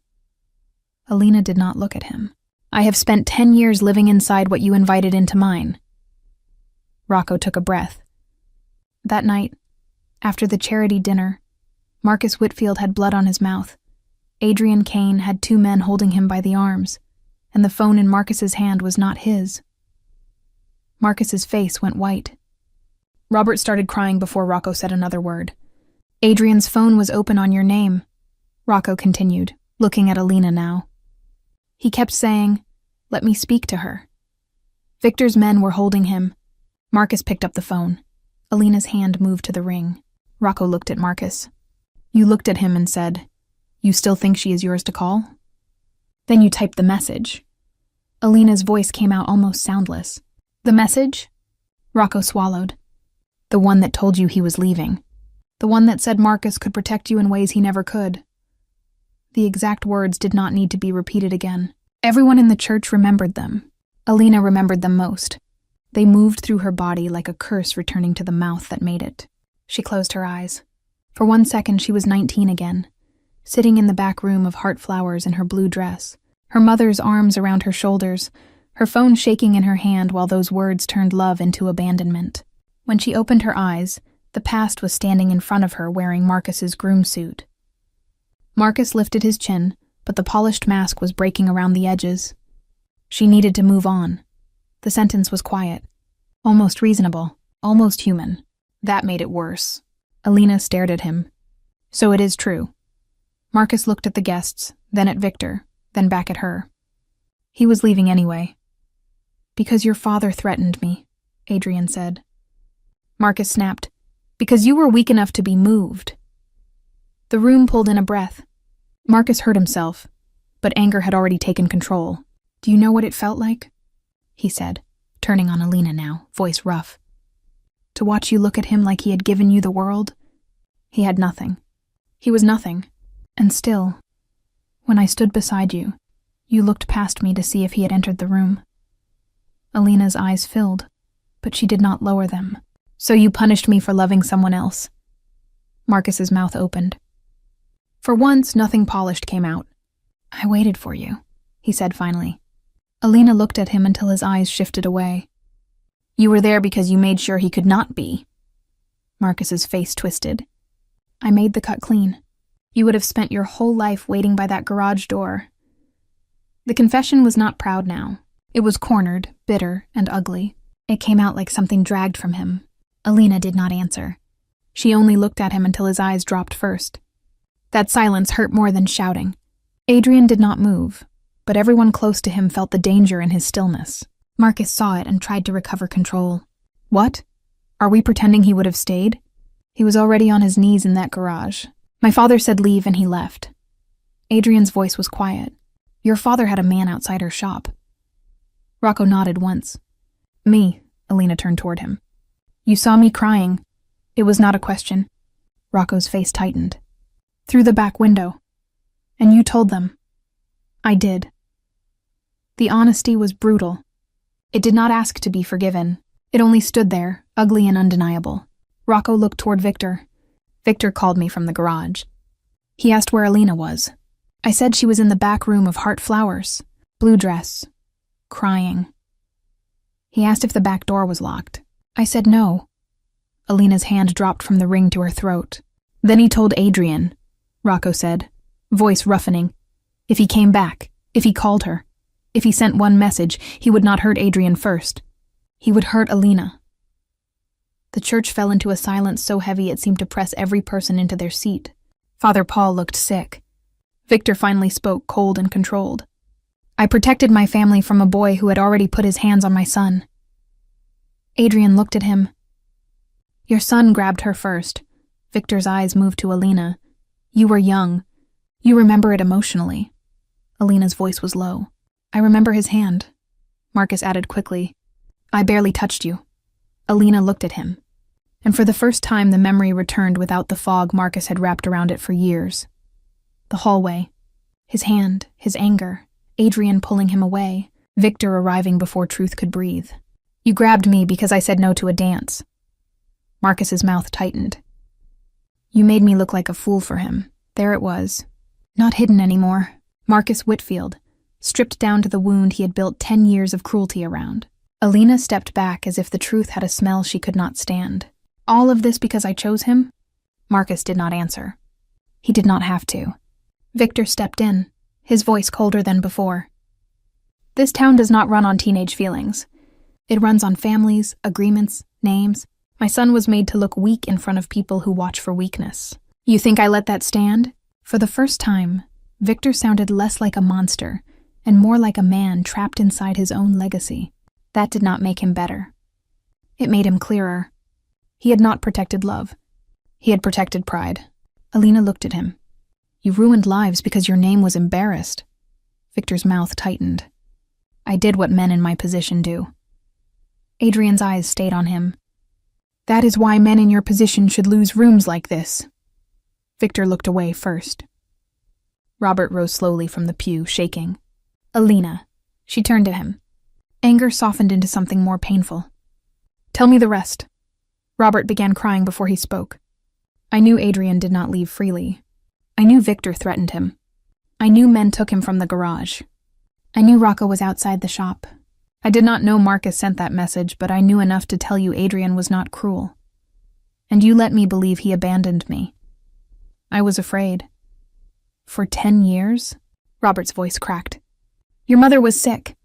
Alina did not look at him. I have spent 10 years living inside what you invited into mine. Rocco took a breath. That night, after the charity dinner, Marcus Whitfield had blood on his mouth. Adrian Kane had 2 men holding him by the arms, and the phone in Marcus's hand was not his. Marcus's face went white. Robert started crying before Rocco said another word. Adrian's phone was open on your name, Rocco continued, looking at Alina now. He kept saying, let me speak to her. Victor's men were holding him. Marcus picked up the phone. Alina's hand moved to the ring. Rocco looked at Marcus. You looked at him and said, you still think she is yours to call? Then you typed the message. Alina's voice came out almost soundless. The message? Rocco swallowed. The one that told you he was leaving. The one that said Marcus could protect you in ways he never could. The exact words did not need to be repeated again. Everyone in the church remembered them. Alina remembered them most. They moved through her body like a curse returning to the mouth that made it. She closed her eyes. For 1 second she was 19 again, sitting in the back room of Heartflowers in her blue dress, her mother's arms around her shoulders, her phone shaking in her hand while those words turned love into abandonment. When she opened her eyes, the past was standing in front of her wearing Marcus's groom suit. Marcus lifted his chin, but the polished mask was breaking around the edges. She needed to move on. The sentence was quiet, almost reasonable, almost human. That made it worse. Alina stared at him. So it is true. Marcus looked at the guests, then at Victor, then back at her. He was leaving anyway. Because your father threatened me, Adrian said. Marcus snapped. Because you were weak enough to be moved. The room pulled in a breath. Marcus hurt himself, but anger had already taken control. Do you know what it felt like? He said, turning on Alina now, voice rough. To watch you look at him like he had given you the world? He had nothing. He was nothing. And still, when I stood beside you, you looked past me to see if he had entered the room. Alina's eyes filled, but she did not lower them. So you punished me for loving someone else. Marcus's mouth opened. For once, nothing polished came out. I waited for you, he said finally. Alina looked at him until his eyes shifted away. You were there because you made sure he could not be. Marcus's face twisted. I made the cut clean. You would have spent your whole life waiting by that garage door. The confession was not proud now. It was cornered, bitter, and ugly. It came out like something dragged from him. Alina did not answer. She only looked at him until his eyes dropped first. That silence hurt more than shouting. Adrian did not move, but everyone close to him felt the danger in his stillness. Marcus saw it and tried to recover control. What? Are we pretending he would have stayed? He was already on his knees in that garage. My father said leave and he left. Adrian's voice was quiet. Your father had a man outside her shop. Rocco nodded once. Me, Alina turned toward him. You saw me crying. It was not a question. Rocco's face tightened. Through the back window. And you told them. I did. The honesty was brutal. It did not ask to be forgiven. It only stood there, ugly and undeniable. Rocco looked toward Victor. Victor called me from the garage. He asked where Alina was. I said she was in the back room of Heartflowers, blue dress, crying. He asked if the back door was locked. I said no. Alina's hand dropped from the ring to her throat. Then he told Adrian, Rocco said, voice roughening. If he came back, if he called her, if he sent one message, he would not hurt Adrian first. He would hurt Alina. The church fell into a silence so heavy it seemed to press every person into their seat. Father Paul looked sick. Victor finally spoke, cold and controlled. I protected my family from a boy who had already put his hands on my son. Adrian looked at him. Your son grabbed her first. Victor's eyes moved to Alina. You were young. You remember it emotionally. Alina's voice was low. I remember his hand. Marcus added quickly. I barely touched you. Alina looked at him. And for the first time the memory returned without the fog Marcus had wrapped around it for years. The hallway. His hand, his anger, Adrian pulling him away, Victor arriving before truth could breathe. You grabbed me because I said no to a dance. Marcus's mouth tightened. You made me look like a fool for him. There it was. Not hidden anymore. Marcus Whitfield, stripped down to the wound he had built 10 years of cruelty around. Alina stepped back as if the truth had a smell she could not stand. All of this because I chose him? Marcus did not answer. He did not have to. Victor stepped in, his voice colder than before. This town does not run on teenage feelings. It runs on families, agreements, names. My son was made to look weak in front of people who watch for weakness. You think I let that stand? For the first time, Victor sounded less like a monster and more like a man trapped inside his own legacy. That did not make him better. It made him clearer. He had not protected love. He had protected pride. Alina looked at him. You ruined lives because your name was embarrassed. Victor's mouth tightened. I did what men in my position do. Adrian's eyes stayed on him. That is why men in your position should lose rooms like this. Victor looked away first. Robert rose slowly from the pew, shaking. Alina. She turned to him. Anger softened into something more painful. Tell me the rest. Robert began crying before he spoke. I knew Adrian did not leave freely. I knew Victor threatened him. I knew men took him from the garage. I knew Rocco was outside the shop. I did not know Marcus sent that message, but I knew enough to tell you Adrian was not cruel. And you let me believe he abandoned me. I was afraid. For 10 years? Robert's voice cracked. Your mother was sick.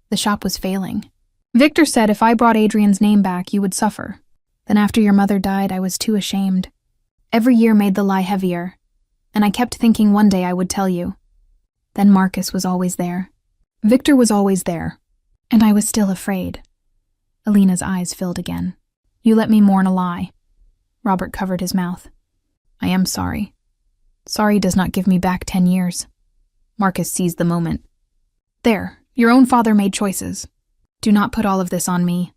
The shop was failing. Victor said if I brought Adrian's name back, you would suffer. Then after your mother died, I was too ashamed. Every year made the lie heavier, and I kept thinking one day I would tell you. Then Marcus was always there. Victor was always there, and I was still afraid. Alina's eyes filled again. You let me mourn a lie. Robert covered his mouth. I am sorry. Sorry does not give me back 10 years. Marcus seized the moment. There, your own father made choices. Do not put all of this on me.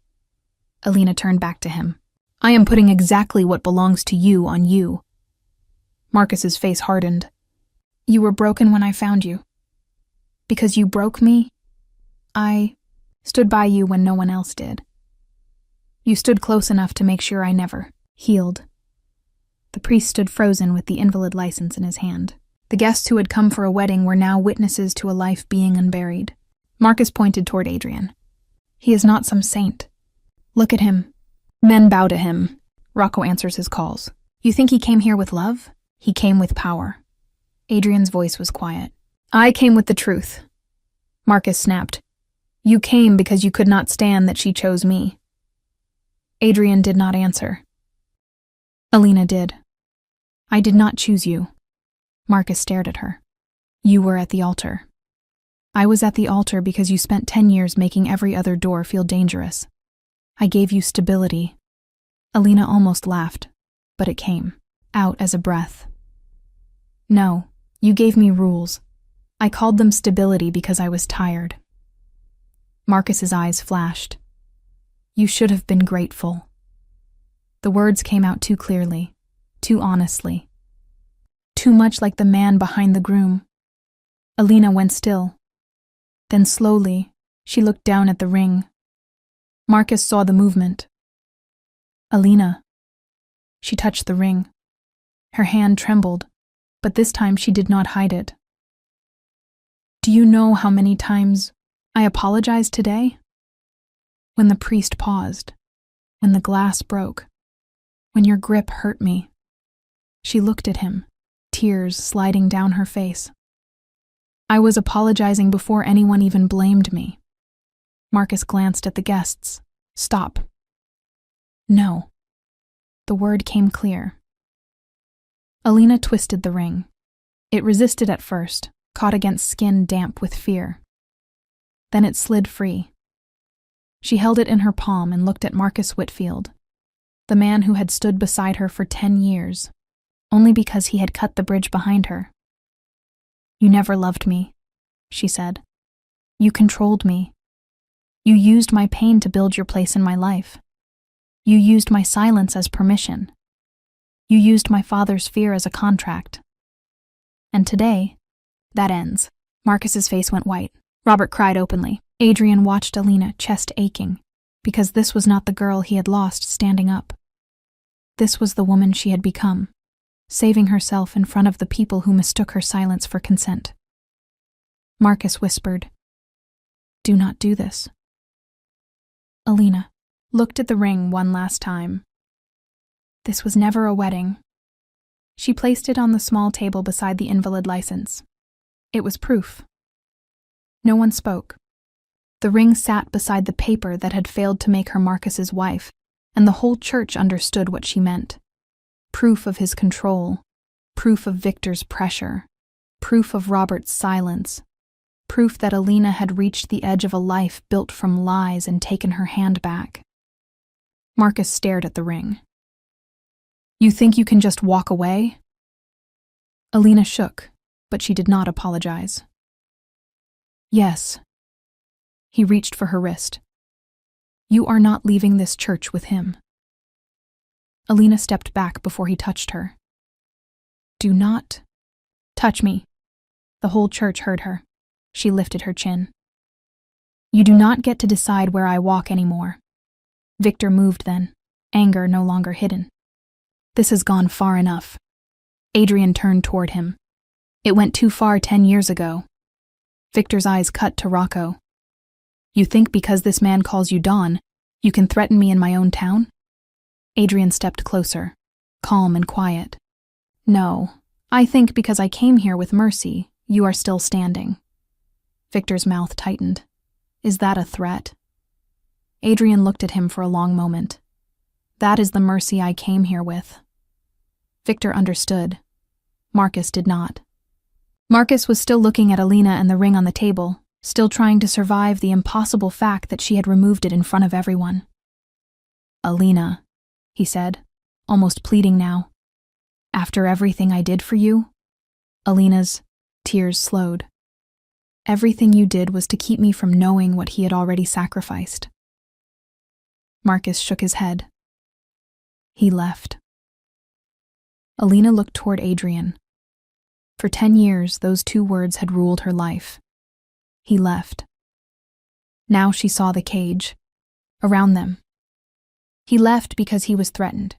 Alina turned back to him. I am putting exactly what belongs to you on you. Marcus's face hardened. You were broken when I found you. Because you broke me, I stood by you when no one else did. You stood close enough to make sure I never healed. The priest stood frozen with the invalid license in his hand. The guests who had come for a wedding were now witnesses to a life being unburied. Marcus pointed toward Adrian. He is not some saint. Look at him. Men bow to him. Rocco answers his calls. You think he came here with love? He came with power. Adrian's voice was quiet. I came with the truth. Marcus snapped. You came because you could not stand that she chose me. Adrian did not answer. Alina did. I did not choose you. Marcus stared at her. You were at the altar. I was at the altar because you spent 10 years making every other door feel dangerous. I gave you stability. Alina almost laughed, but it came out as a breath. No, you gave me rules. I called them stability because I was tired. Marcus's eyes flashed. You should have been grateful. The words came out too clearly, too honestly. Too much like the man behind the groom. Alina went still. Then slowly, she looked down at the ring. Marcus saw the movement. Alina. She touched the ring. Her hand trembled, but this time she did not hide it. Do you know how many times I apologized today? When the priest paused, when the glass broke, When your grip hurt me. She looked at him, tears sliding down her face. I was apologizing before anyone even blamed me. Marcus glanced at the guests. Stop. No. The word came clear. Alina twisted the ring. It resisted at first, caught against skin damp with fear. Then it slid free. She held it in her palm and looked at Marcus Whitfield, the man who had stood beside her for 10 years, only because he had cut the bridge behind her. You never loved me, she said. You controlled me. You used my pain to build your place in my life. You used my silence as permission. You used my father's fear as a contract. And today, that ends. Marcus's face went white. Robert cried openly. Adrian watched Alina, chest aching, because this was not the girl he had lost standing up. This was the woman she had become, saving herself in front of the people who mistook her silence for consent. Marcus whispered, "Do not do this." Alina looked at the ring one last time. This was never a wedding. She placed it on the small table beside the invalid license. It was proof. No one spoke. The ring sat beside the paper that had failed to make her Marcus's wife, and the whole church understood what she meant. Proof of his control, proof of Victor's pressure, proof of Robert's silence, proof that Alina had reached the edge of a life built from lies and taken her hand back. Marcus stared at the ring. You think you can just walk away? Alina shook, but she did not apologize. Yes. He reached for her wrist. You are not leaving this church with him. Alina stepped back before he touched her. Do not touch me. The whole church heard her. She lifted her chin. You do not get to decide where I walk anymore. Victor moved then, anger no longer hidden. This has gone far enough. Adrian turned toward him. It went too far 10 years ago. Victor's eyes cut to Rocco. You think because this man calls you Dawn, you can threaten me in my own town? Adrian stepped closer, calm and quiet. No, I think because I came here with mercy, you are still standing. Victor's mouth tightened. Is that a threat? Adrian looked at him for a long moment. That is the mercy I came here with. Victor understood. Marcus did not. Marcus was still looking at Alina and the ring on the table, still trying to survive the impossible fact that she had removed it in front of everyone. Alina, he said, almost pleading now. After everything I did for you? Alina's tears slowed. Everything you did was to keep me from knowing what he had already sacrificed. Marcus shook his head. He left. Alina looked toward Adrian. For 10 years, those 2 words had ruled her life. He left. Now she saw the cage. Around them. He left because he was threatened.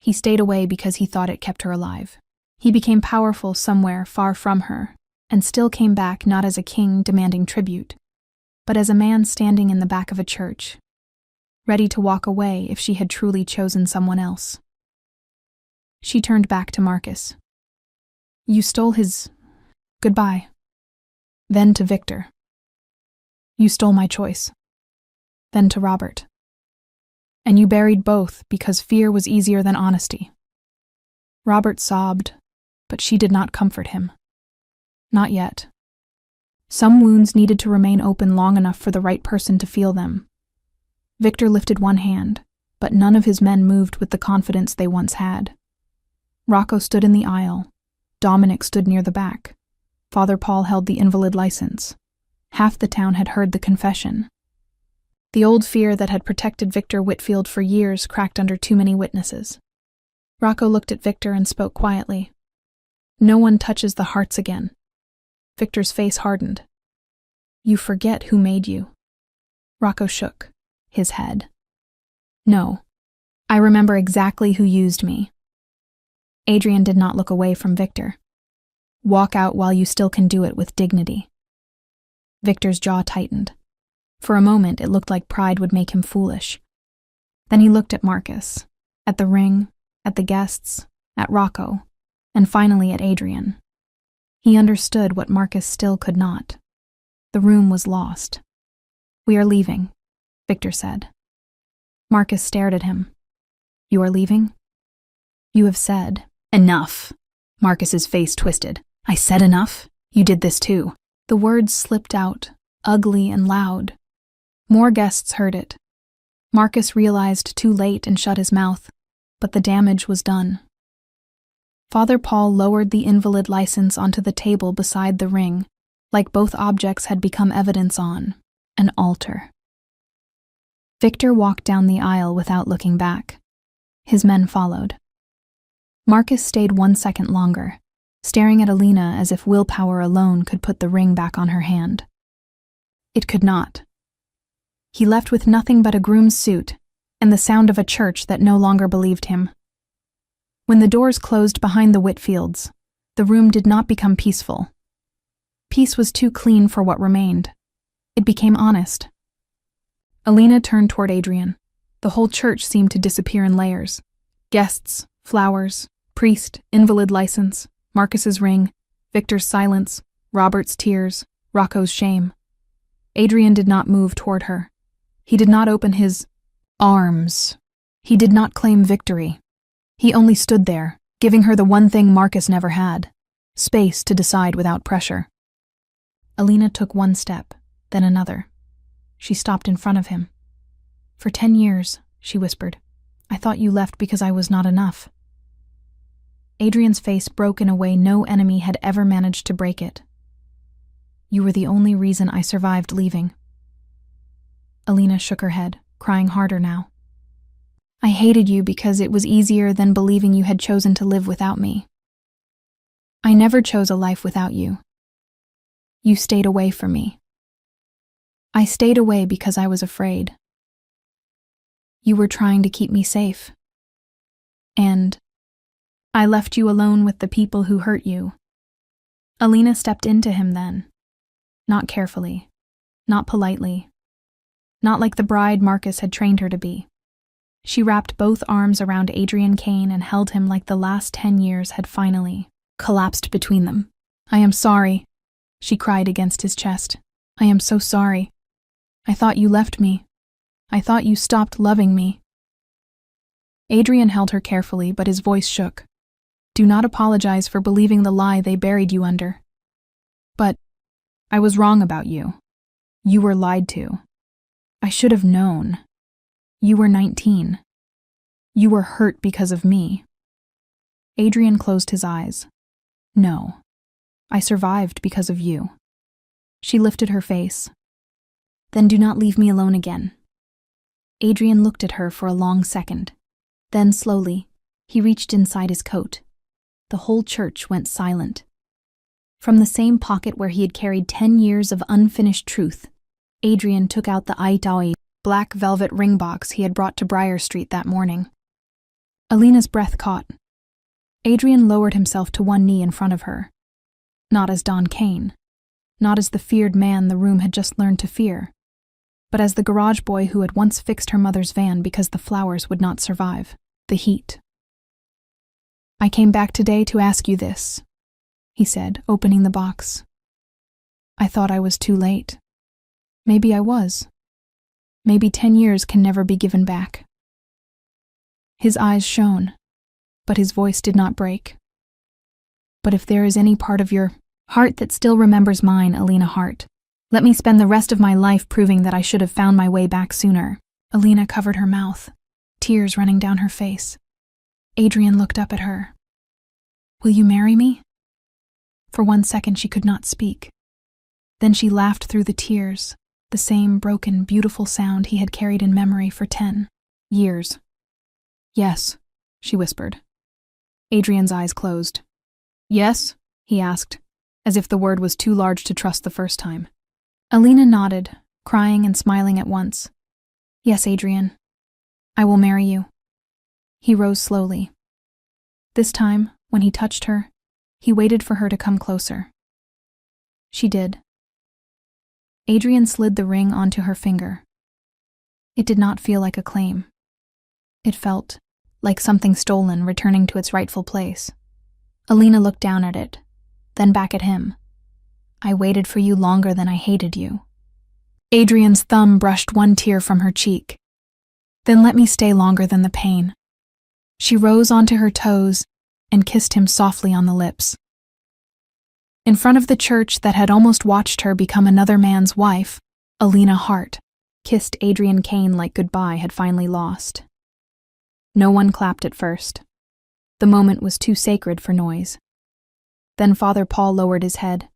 He stayed away because he thought it kept her alive. He became powerful somewhere far from her, and still came back not as a king demanding tribute, but as a man standing in the back of a church, ready to walk away if she had truly chosen someone else. She turned back to Marcus. You stole his goodbye. Then to Victor. You stole my choice. Then to Robert. And you buried both because fear was easier than honesty. Robert sobbed, but she did not comfort him. Not yet. Some wounds needed to remain open long enough for the right person to feel them. Victor lifted one hand, but none of his men moved with the confidence they once had. Rocco stood in the aisle. Dominic stood near the back. Father Paul held the invalid license. Half the town had heard the confession. The old fear that had protected Victor Whitfield for years cracked under too many witnesses. Rocco looked at Victor and spoke quietly. No one touches the hearts again. Victor's face hardened. You forget who made you. Rocco shook his head. No, I remember exactly who used me. Adrian did not look away from Victor. Walk out while you still can do it with dignity. Victor's jaw tightened. For a moment, it looked like pride would make him foolish. Then he looked at Marcus, at the ring, at the guests, at Rocco, and finally at Adrian. He understood what Marcus still could not. The room was lost. "We are leaving," Victor said. Marcus stared at him. "You are leaving?" "You have said." "Enough." Marcus's face twisted. "I said enough? You did this too." The words slipped out, ugly and loud. More guests heard it. Marcus realized too late and shut his mouth, but the damage was done. Father Paul lowered the invalid license onto the table beside the ring, like both objects had become evidence on an altar. Victor walked down the aisle without looking back. His men followed. Marcus stayed 1 second longer, staring at Alina as if willpower alone could put the ring back on her hand. It could not. He left with nothing but a groom's suit and the sound of a church that no longer believed him. When the doors closed behind the Whitfields, the room did not become peaceful. Peace was too clean for what remained. It became honest. Alina turned toward Adrian. The whole church seemed to disappear in layers. Guests, flowers, priest, invalid license, Marcus's ring, Victor's silence, Robert's tears, Rocco's shame. Adrian did not move toward her. He did not open his arms. He did not claim victory. He only stood there, giving her the one thing Marcus never had: space to decide without pressure. Alina took 1 step, then another. She stopped in front of him. "For 10 years, she whispered, "I thought you left because I was not enough." Adrian's face broke in a way no enemy had ever managed to break it. "You were the only reason I survived leaving." Alina shook her head, crying harder now. "I hated you because it was easier than believing you had chosen to live without me. I never chose a life without you. You stayed away from me. I stayed away because I was afraid. You were trying to keep me safe. And I left you alone with the people who hurt you." Alina stepped into him then. Not carefully, not politely, not like the bride Marcus had trained her to be. She wrapped both arms around Adrian Kane and held him like the last 10 years had finally collapsed between them. "I am sorry," she cried against his chest. "I am so sorry. I thought you left me. I thought you stopped loving me." Adrian held her carefully, but his voice shook. "Do not apologize for believing the lie they buried you under. But I was wrong about you. You were lied to. I should have known. You were 19. You were hurt because of me." Adrian closed his eyes. "No, I survived because of you." She lifted her face. "Then do not leave me alone again." Adrian looked at her for a long second. Then slowly, he reached inside his coat. The whole church went silent. From the same pocket where he had carried 10 years of unfinished truth, Adrian took out the Aitaoi black velvet ring box he had brought to Briar Street that morning. Alina's breath caught. Adrian lowered himself to one knee in front of her. Not as Don Kane, not as the feared man the room had just learned to fear, but as the garage boy who had once fixed her mother's van because the flowers would not survive the heat. "I came back today to ask you this," he said, opening the box. "I thought I was too late. Maybe I was. Maybe 10 years can never be given back." His eyes shone, but his voice did not break. "But if there is any part of your heart that still remembers mine, Alina Hart, let me spend the rest of my life proving that I should have found my way back sooner." Alina covered her mouth, tears running down her face. Adrian looked up at her. "Will you marry me?" For 1 second she could not speak. Then she laughed through the tears, the same broken, beautiful sound he had carried in memory for 10 years. "Yes," she whispered. Adrian's eyes closed. "Yes?" he asked, as if the word was too large to trust the first time. Alina nodded, crying and smiling at once. "Yes, Adrian. I will marry you." He rose slowly. This time, when he touched her, he waited for her to come closer. She did. Adrian slid the ring onto her finger. It did not feel like a claim. It felt like something stolen returning to its rightful place. Alina looked down at it, then back at him. I waited for you longer than I hated you. Adrian's thumb brushed one tear from her cheek. Then let me stay longer than the pain. She rose onto her toes and kissed him softly on the lips. In front of the church that had almost watched her become another man's wife, Alina Hart kissed Adrian Kane like goodbye had finally lost. No one clapped at first. The moment was too sacred for noise. Then Father Paul lowered his head.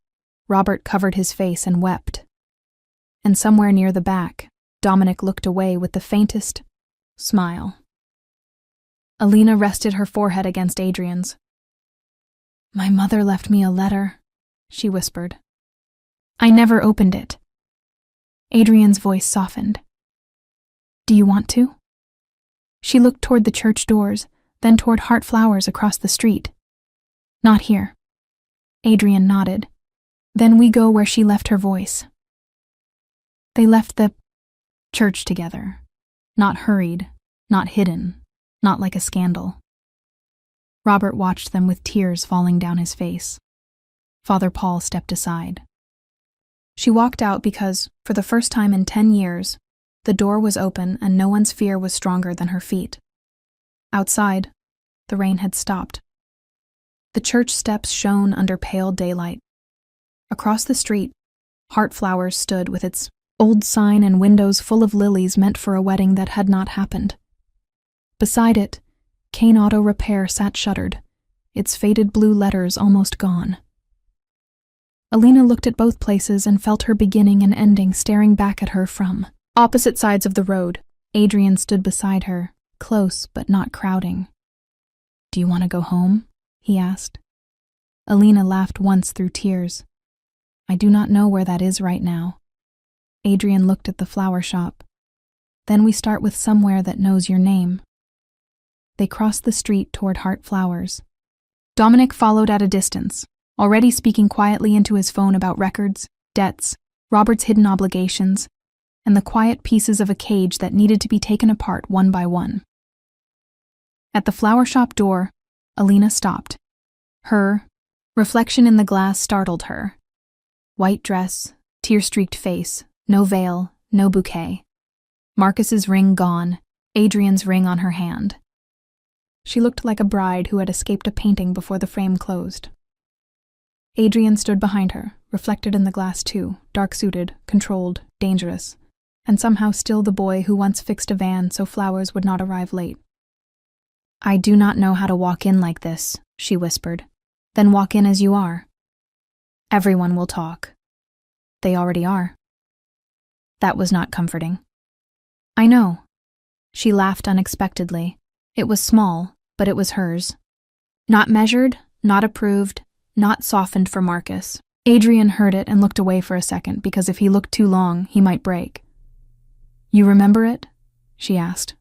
Robert covered his face and wept. And somewhere near the back, Dominic looked away with the faintest smile. Alina rested her forehead against Adrian's. My mother left me a letter, she whispered. I never opened it. Adrian's voice softened. Do you want to? She looked toward the church doors, then toward Heart Flowers across the street. Not here. Adrian nodded. Then we go where she left her voice. They left the church together. Not hurried, not hidden, not like a scandal. Robert watched them with tears falling down his face. Father Paul stepped aside. She walked out because, for the first time in 10 years, the door was open and no one's fear was stronger than her feet. Outside, the rain had stopped. The church steps shone under pale daylight. Across the street, Heart Flowers stood with its old sign and windows full of lilies meant for a wedding that had not happened. Beside it, Kane Auto Repair sat shuttered, its faded blue letters almost gone. Alina looked at both places and felt her beginning and ending staring back at her from opposite sides of the road. Adrian stood beside her, close but not crowding. Do you want to go home? He asked. Alina laughed once through tears. I do not know where that is right now. Adrian looked at the flower shop. Then we start with somewhere that knows your name. They crossed the street toward Heart Flowers. Dominic followed at a distance, already speaking quietly into his phone about records, debts, Robert's hidden obligations, and the quiet pieces of a cage that needed to be taken apart one by one. At the flower shop door, Alina stopped. Her reflection in the glass startled her. White dress, tear-streaked face, no veil, no bouquet. Marcus's ring gone, Adrian's ring on her hand. She looked like a bride who had escaped a painting before the frame closed. Adrian stood behind her, reflected in the glass too, dark-suited, controlled, dangerous, and somehow still the boy who once fixed a van so flowers would not arrive late. I do not know how to walk in like this, she whispered. Then walk in as you are. Everyone will talk. They already are. That was not comforting. I know. She laughed unexpectedly. It was small, but it was hers. Not measured, not approved, not softened for Marcus. Adrian heard it and looked away for a second because if he looked too long, he might break. You remember it? She asked.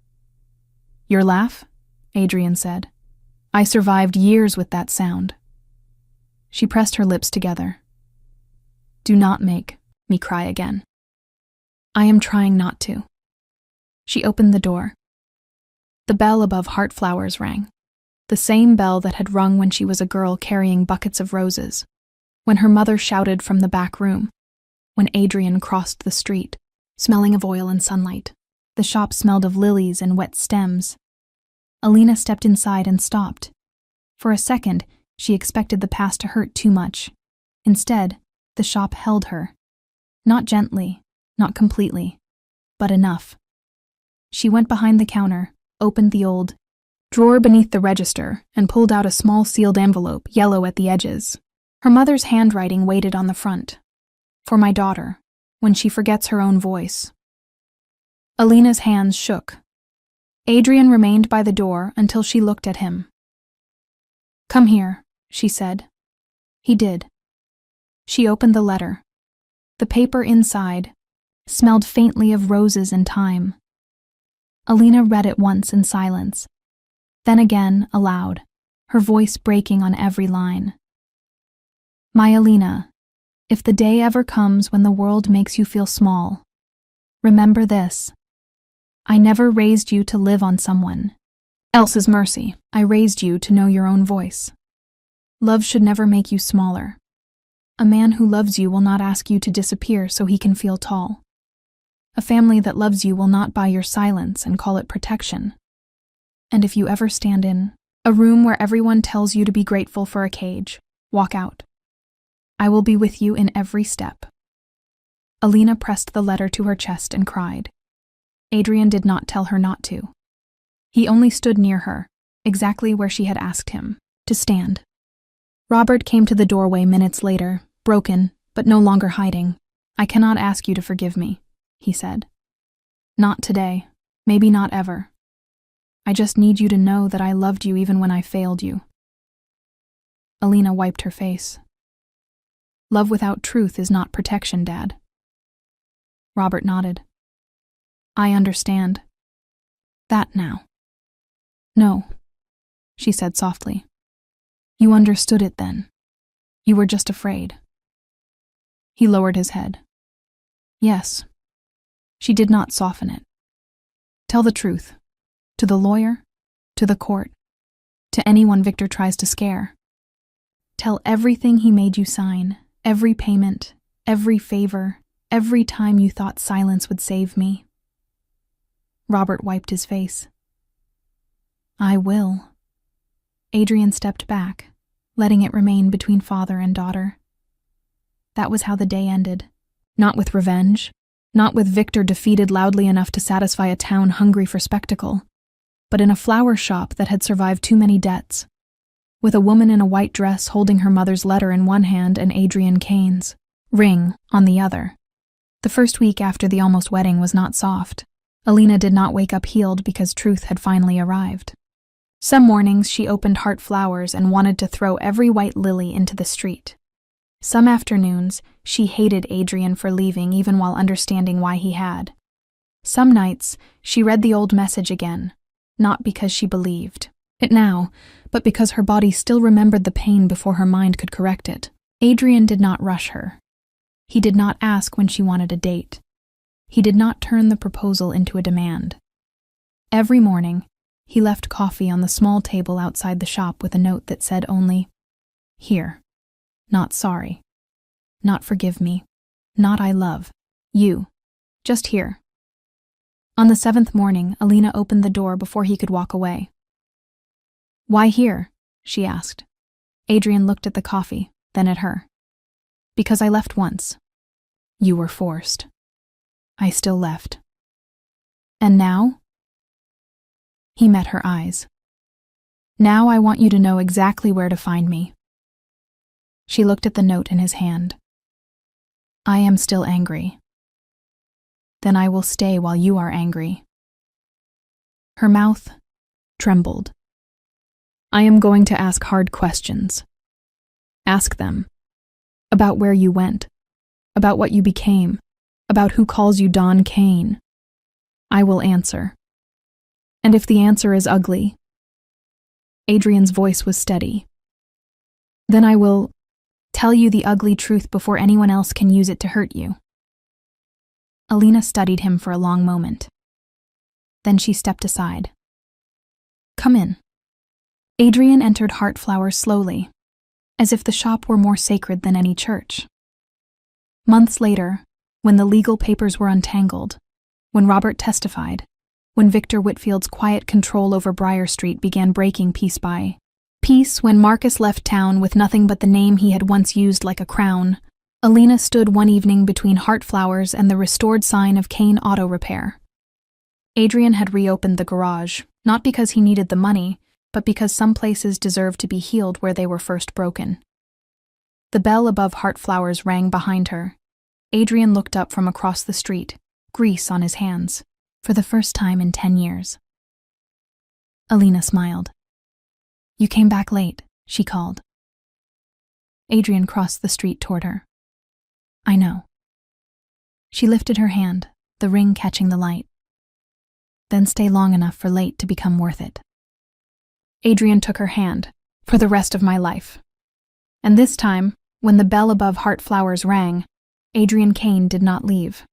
Your laugh? Adrian said. I survived years with that sound. She pressed her lips together. Do not make me cry again. I am trying not to. She opened the door. The bell above Heart Flowers rang, the same bell that had rung when she was a girl carrying buckets of roses, when her mother shouted from the back room, when Adrian crossed the street, smelling of oil and sunlight. The shop smelled of lilies and wet stems. Alina stepped inside and stopped. For a second, she expected the past to hurt too much. Instead, the shop held her. Not gently, not completely, but enough. She went behind the counter, opened the old drawer beneath the register, and pulled out a small sealed envelope, yellow at the edges. Her mother's handwriting waited on the front. For my daughter, when she forgets her own voice. Alina's hands shook. Adrian remained by the door until she looked at him. Come here, she said. He did. She opened the letter. The paper inside smelled faintly of roses and thyme. Alina read it once in silence, then again aloud, her voice breaking on every line. My Alina, if the day ever comes when the world makes you feel small, remember this. I never raised you to live on someone. else is mercy. I raised you to know your own voice. Love should never make you smaller. A man who loves you will not ask you to disappear so he can feel tall. A family that loves you will not buy your silence and call it protection. And if you ever stand in a room where everyone tells you to be grateful for a cage, walk out. I will be with you in every step. Alina pressed the letter to her chest and cried. Adrian did not tell her not to. He only stood near her, exactly where she had asked him to stand. Robert came to the doorway minutes later, broken, but no longer hiding. I cannot ask you to forgive me, he said. Not today, maybe not ever. I just need you to know that I loved you even when I failed you. Alina wiped her face. Love without truth is not protection, Dad. Robert nodded. I understand. That now. No, she said softly. You understood it then. You were just afraid. He lowered his head. Yes. She did not soften it. Tell the truth. To the lawyer, to the court, to anyone Victor tries to scare. Tell everything he made you sign, every payment, every favor, every time you thought silence would save me. Robert wiped his face. I will. Adrian stepped back, letting it remain between father and daughter. That was how the day ended. Not with revenge, not with Victor defeated loudly enough to satisfy a town hungry for spectacle, but in a flower shop that had survived too many debts, with a woman in a white dress holding her mother's letter in one hand and Adrian Kane's ring on the other. The first week after the almost wedding was not soft. Alina did not wake up healed because truth had finally arrived. Some mornings she opened heart flowers and wanted to throw every white lily into the street. Some afternoons she hated Adrian for leaving even while understanding why he had. Some nights she read the old message again, not because she believed it now, but because her body still remembered the pain before her mind could correct it. Adrian did not rush her. He did not ask when she wanted a date. He did not turn the proposal into a demand. Every morning, he left coffee on the small table outside the shop with a note that said only, "Here. Not sorry. Not forgive me. Not I love. You. Just here." On the 7th morning, Alina opened the door before he could walk away. Why here? She asked. Adrian looked at the coffee, then at her. Because I left once. You were forced. I still left. And now? He met her eyes. Now I want you to know exactly where to find me. She looked at the note in his hand. I am still angry. Then I will stay while you are angry. Her mouth trembled. I am going to ask hard questions. Ask them. About where you went. About what you became. About who calls you Don Kane. I will answer. And if the answer is ugly, Adrian's voice was steady, then I will tell you the ugly truth before anyone else can use it to hurt you. Alina studied him for a long moment. Then she stepped aside. Come in. Adrian entered Heartflower slowly, as if the shop were more sacred than any church. Months later, when the legal papers were untangled, when Robert testified, when Victor Whitfield's quiet control over Briar Street began breaking piece by piece, when Marcus left town with nothing but the name he had once used like a crown, Alina stood one evening between Heartflowers and the restored sign of Kane Auto Repair. Adrian had reopened the garage, not because he needed the money, but because some places deserved to be healed where they were first broken. The bell above Heartflowers rang behind her. Adrian looked up from across the street, grease on his hands, for the first time in 10 years. Alina smiled. You came back late, she called. Adrian crossed the street toward her. I know. She lifted her hand, the ring catching the light. Then stay long enough for late to become worth it. Adrian took her hand, for the rest of my life. And this time, when the bell above Heartflowers rang, Adrian Kane did not leave.